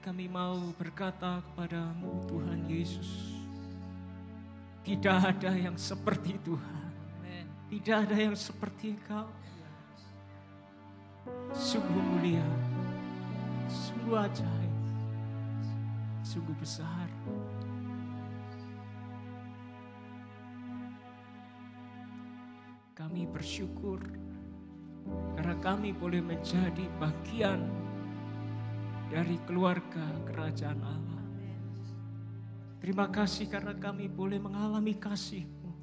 kami mau berkata kepada-Mu Tuhan Yesus, tidak ada yang seperti Tuhan, tidak ada yang seperti Engkau. Sungguh mulia, sungguh ajaib, sungguh besar. Kami bersyukur karena kami boleh menjadi bagian dari keluarga kerajaan Allah. Terima kasih karena kami boleh mengalami kasih-Mu.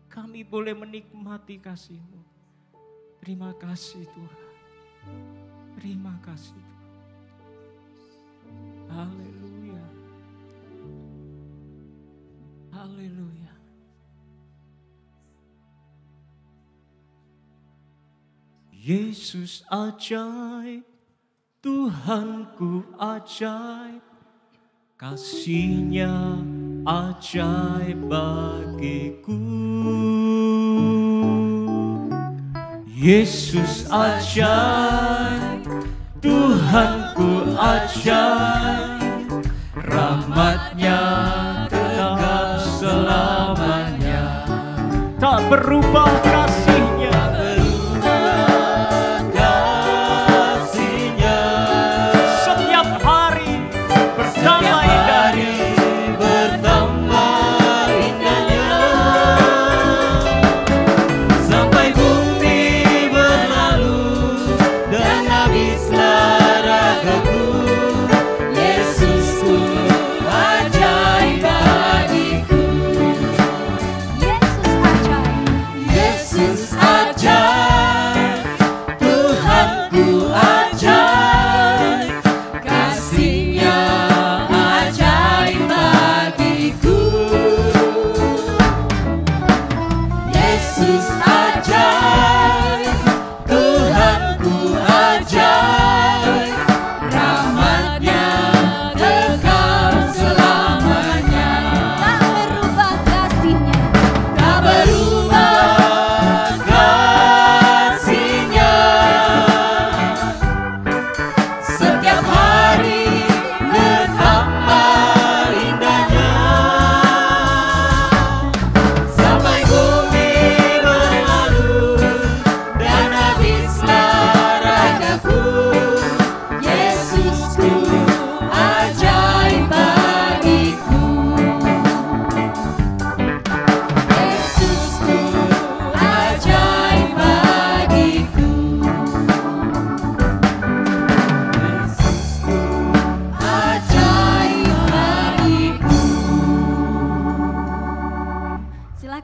Kami boleh menikmati kasih-Mu. Terima kasih Tuhan. Terima kasih Tuhan. Haleluya. Haleluya. Yesus ajaib, Tuhanku ajaib, kasih-Nya ajaib bagiku. Yesus ajaib, Tuhanku ajaib, rahmat-Nya tetap selamanya. Tak berubah kasih-Nya.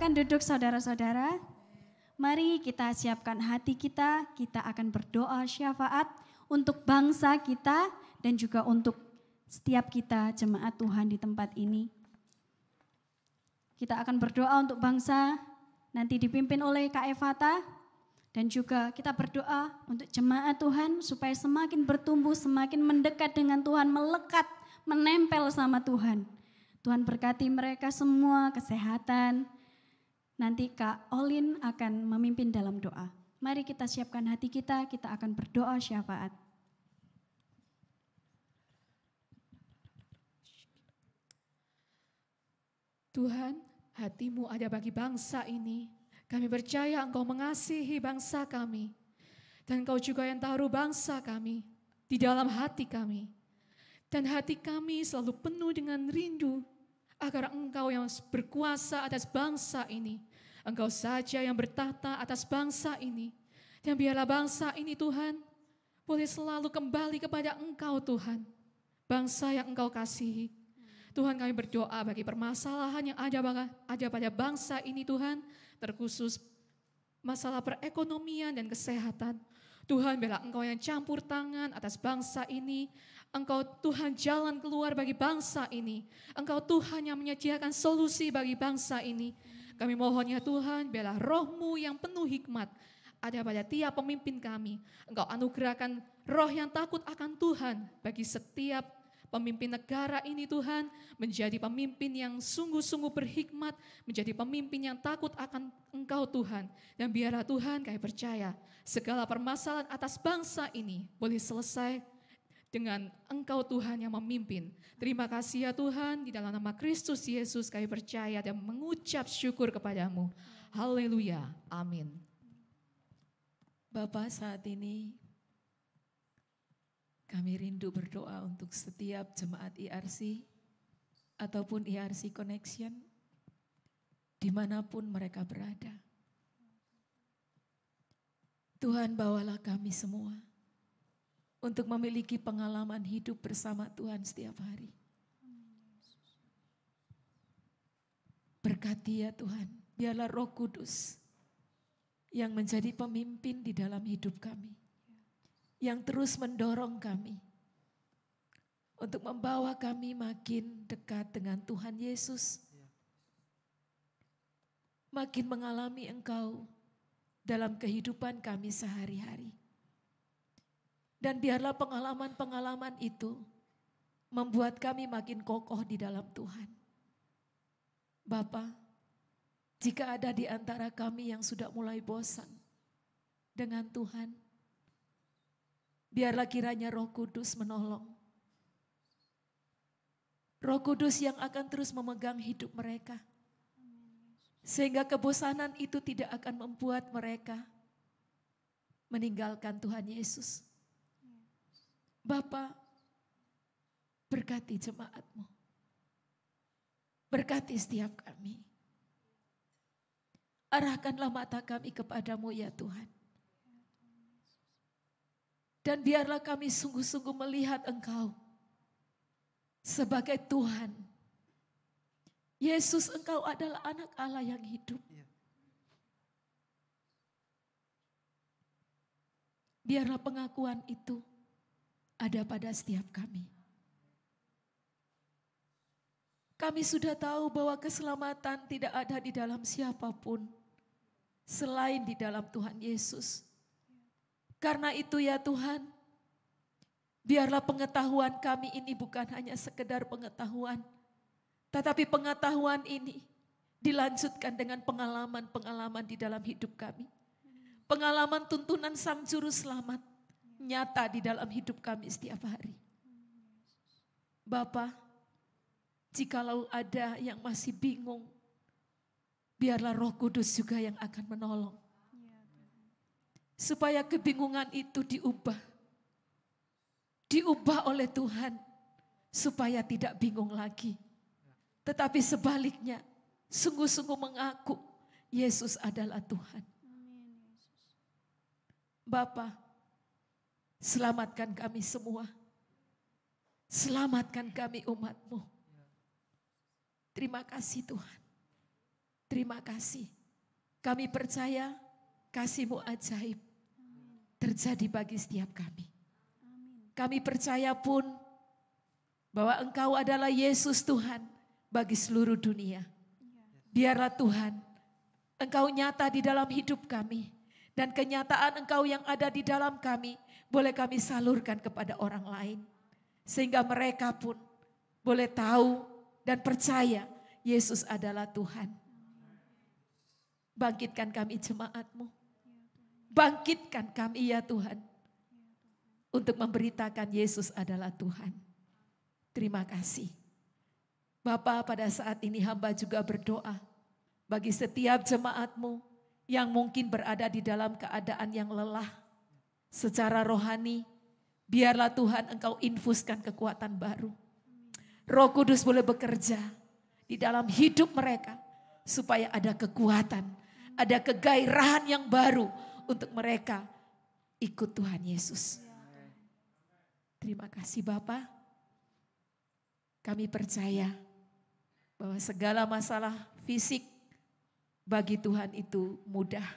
Duduk saudara-saudara, mari kita siapkan hati kita akan berdoa syafaat untuk bangsa kita dan juga untuk setiap kita jemaat Tuhan di tempat ini. Kita akan berdoa untuk bangsa, nanti dipimpin oleh Kak Evata, dan juga kita berdoa untuk jemaat Tuhan supaya semakin bertumbuh, semakin mendekat dengan Tuhan, melekat, menempel sama Tuhan. Tuhan berkati mereka semua, kesehatan. Nanti Kak Olin akan memimpin dalam doa. Mari kita siapkan hati kita akan berdoa syafaat. Tuhan, hati-Mu ada bagi bangsa ini. Kami percaya Engkau mengasihi bangsa kami. Dan Engkau juga yang taruh bangsa kami di dalam hati kami. Dan hati kami selalu penuh dengan rindu agar Engkau yang berkuasa atas bangsa ini. Engkau saja yang bertahta atas bangsa ini. Dan biarlah bangsa ini Tuhan boleh selalu kembali kepada Engkau Tuhan. Bangsa yang Engkau kasihi. Tuhan, kami berdoa bagi permasalahan yang ada pada bangsa ini Tuhan. Terkhusus masalah perekonomian dan kesehatan. Tuhan, biarlah Engkau yang campur tangan atas bangsa ini. Engkau Tuhan jalan keluar bagi bangsa ini. Engkau Tuhan yang menyediakan solusi bagi bangsa ini. Kami mohon ya Tuhan, biarlah roh-Mu yang penuh hikmat ada pada tiap pemimpin kami. Engkau anugerahkan roh yang takut akan Tuhan bagi setiap pemimpin negara ini Tuhan, menjadi pemimpin yang sungguh-sungguh berhikmat, menjadi pemimpin yang takut akan Engkau Tuhan. Dan biarlah Tuhan kami percaya segala permasalahan atas bangsa ini boleh selesai dengan Engkau Tuhan yang memimpin. Terima kasih ya Tuhan, di dalam nama Kristus Yesus kami percaya dan mengucap syukur kepadamu. Haleluya, amin. Bapa, saat ini kami rindu berdoa untuk setiap jemaat IRC ataupun IRC Connection dimanapun mereka berada. Tuhan, bawalah kami semua untuk memiliki pengalaman hidup bersama Tuhan setiap hari. Berkati ya Tuhan, biarlah Roh Kudus yang menjadi pemimpin di dalam hidup kami, yang terus mendorong kami untuk membawa kami makin dekat dengan Tuhan Yesus, makin mengalami Engkau dalam kehidupan kami sehari-hari. Dan biarlah pengalaman-pengalaman itu membuat kami makin kokoh di dalam Tuhan. Bapa, jika ada di antara kami yang sudah mulai bosan dengan Tuhan, biarlah kiranya Roh Kudus menolong. Roh Kudus yang akan terus memegang hidup mereka. Sehingga kebosanan itu tidak akan membuat mereka meninggalkan Tuhan Yesus. Bapa, berkati jemaat-Mu. Berkati setiap kami. Arahkanlah mata kami kepadamu ya Tuhan. Dan biarlah kami sungguh-sungguh melihat Engkau sebagai Tuhan. Yesus, Engkau adalah anak Allah yang hidup. Biarlah pengakuan itu ada pada setiap kami. Kami sudah tahu bahwa keselamatan tidak ada di dalam siapapun selain di dalam Tuhan Yesus. Karena itu ya Tuhan, biarlah pengetahuan kami ini bukan hanya sekedar pengetahuan, tetapi pengetahuan ini dilanjutkan dengan pengalaman-pengalaman di dalam hidup kami. Pengalaman tuntunan Sang Juru Selamat nyata di dalam hidup kami setiap hari. Bapa, jikalau ada yang masih bingung, biarlah Roh Kudus juga yang akan menolong. Supaya kebingungan itu diubah. Diubah oleh Tuhan. Supaya tidak bingung lagi. Tetapi sebaliknya, sungguh-sungguh mengaku Yesus adalah Tuhan. Bapa, selamatkan kami semua. Selamatkan kami umat-Mu. Terima kasih Tuhan. Terima kasih. Kami percaya kasih-Mu ajaib terjadi bagi setiap kami. Kami percaya pun bahwa Engkau adalah Yesus Tuhan bagi seluruh dunia. Biarlah Tuhan, Engkau nyata di dalam hidup kami. Dan kenyataan Engkau yang ada di dalam kami boleh kami salurkan kepada orang lain. Sehingga mereka pun boleh tahu dan percaya Yesus adalah Tuhan. Bangkitkan kami jemaat-Mu. Bangkitkan kami ya Tuhan. Untuk memberitakan Yesus adalah Tuhan. Terima kasih. Bapa, pada saat ini hamba juga berdoa. Bagi setiap jemaat-Mu yang mungkin berada di dalam keadaan yang lelah. secara rohani, biarlah Tuhan Engkau infuskan kekuatan baru. Roh Kudus boleh bekerja di dalam hidup mereka supaya ada kekuatan, ada kegairahan yang baru untuk mereka ikut Tuhan Yesus. Terima kasih Bapa. Kami percaya bahwa segala masalah fisik bagi Tuhan itu mudah.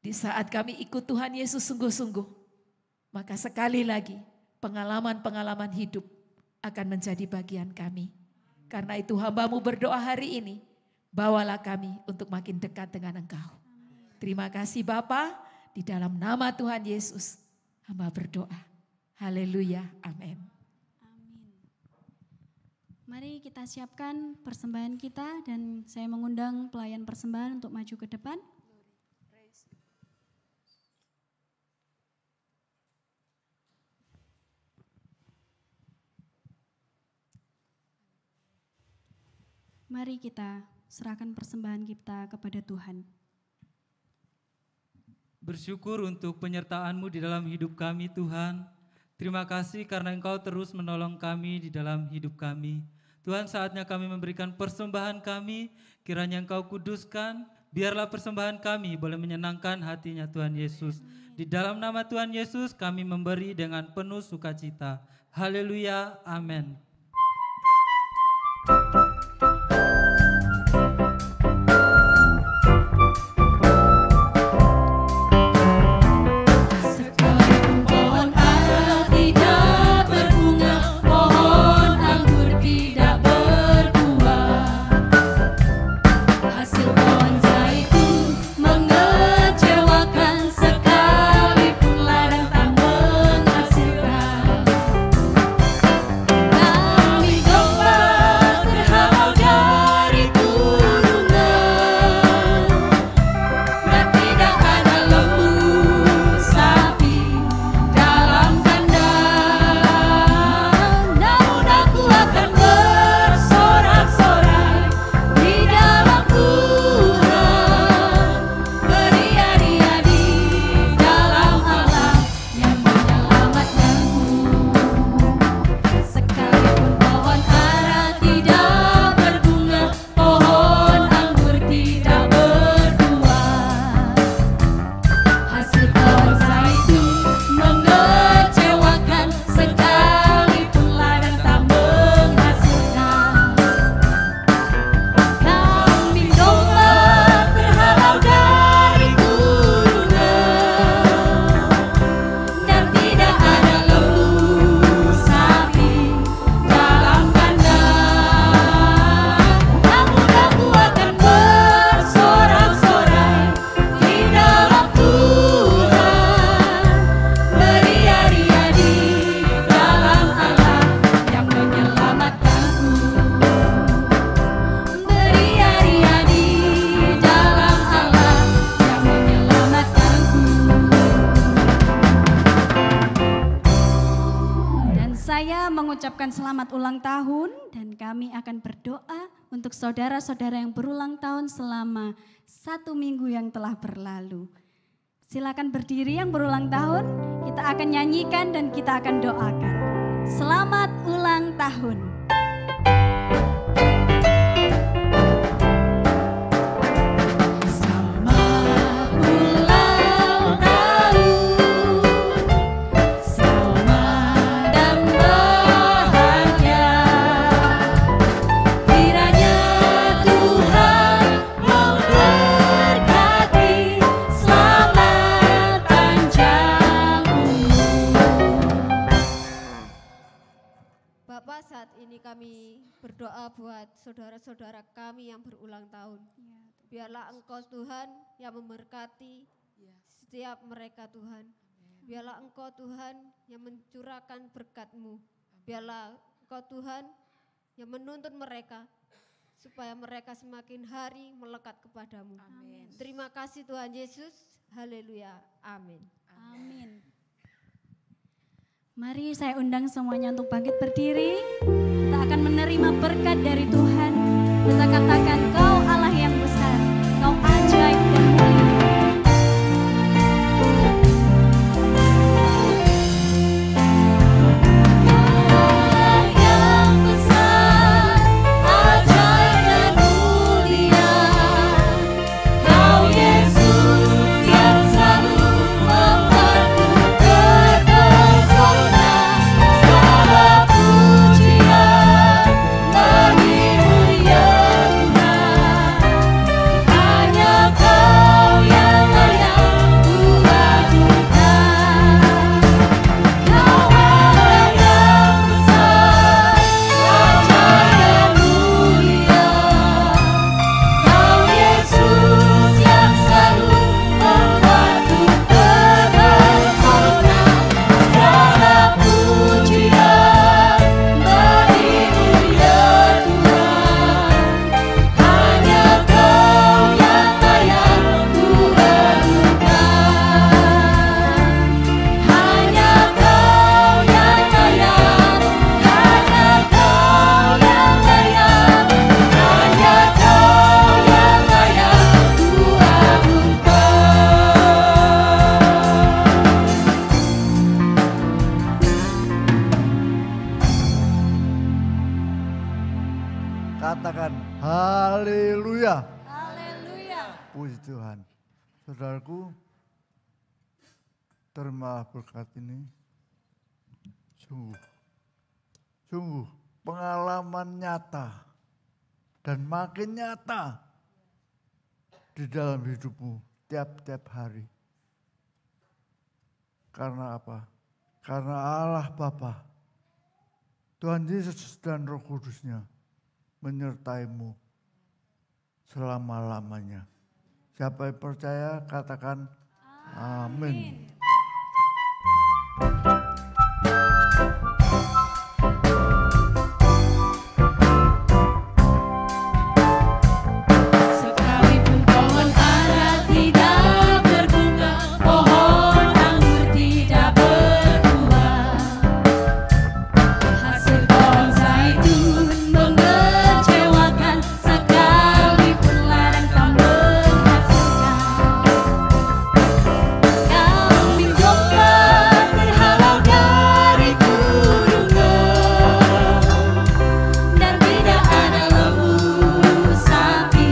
Di saat kami ikut Tuhan Yesus sungguh-sungguh, maka sekali lagi pengalaman-pengalaman hidup akan menjadi bagian kami. Karena itu hamba-Mu berdoa hari ini, bawalah kami untuk makin dekat dengan Engkau. Terima kasih Bapa, di dalam nama Tuhan Yesus hamba berdoa. Haleluya, amin. Mari kita siapkan persembahan kita dan saya mengundang pelayan persembahan untuk maju ke depan. Mari kita serahkan persembahan kita kepada Tuhan. Bersyukur untuk penyertaan-Mu di dalam hidup kami Tuhan. Terima kasih karena Engkau terus menolong kami di dalam hidup kami. Tuhan, saatnya kami memberikan persembahan kami, kiranya Engkau kuduskan, biarlah persembahan kami boleh menyenangkan hatinya Tuhan Yesus. Di dalam nama Tuhan Yesus kami memberi dengan penuh sukacita. Haleluya, amin. mengucapkan selamat ulang tahun dan kami akan berdoa untuk saudara-saudara yang berulang tahun selama 1 minggu yang telah berlalu. Silakan berdiri yang berulang tahun, kita akan nyanyikan dan kita akan doakan. Selamat ulang tahun. Kami berdoa buat saudara-saudara kami yang berulang tahun. Biarlah Engkau Tuhan yang memberkati setiap mereka Tuhan. Biarlah Engkau Tuhan yang mencurahkan berkat-Mu. Biarlah Engkau Tuhan yang menuntun mereka supaya mereka semakin hari melekat kepadamu. Amin. Terima kasih Tuhan Yesus. Haleluya. Amin. Amin. Mari saya undang semuanya untuk bangkit berdiri. Kita akan menerima berkat dari Tuhan. Kita katakan, Kau Allah yang besar, Kau ajaib dan mulia. katakan haleluya. Haleluya. Puji Tuhan. Saudaraku, terima berkat ini. Sungguh pengalaman nyata dan makin nyata di dalam hidupmu tiap-tiap hari. Karena apa? Karena Allah Bapa, Tuhan Yesus dan Roh Kudusnya menyertaimu selama-lamanya. Siapa yang percaya katakan amin. Sekalipun pohon ara tidak berbunga, pohon anggur tidak berbuah, hasil pohon zaitun mengecewakan, sekalipun ladang tak menghasilkan. Kambing domba terhalau dari kurungan, dan tidak ada lembu sapi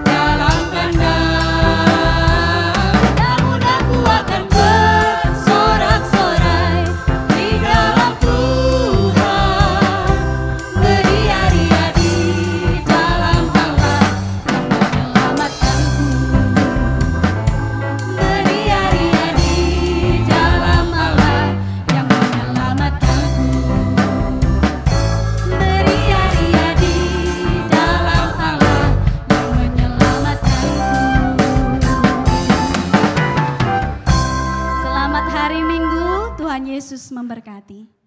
dalam kandang. Namun aku akan bersorak-sorai di dalam Tuhan, beria-ria di dalam Allah yang menyelamatkanku. Beria-ria di dalam Allah yang menyelamatkanku. Beria-ria di dalam Allah yang menyelamatkanku. Selamat hari Minggu, Tuhan Yesus memberkati.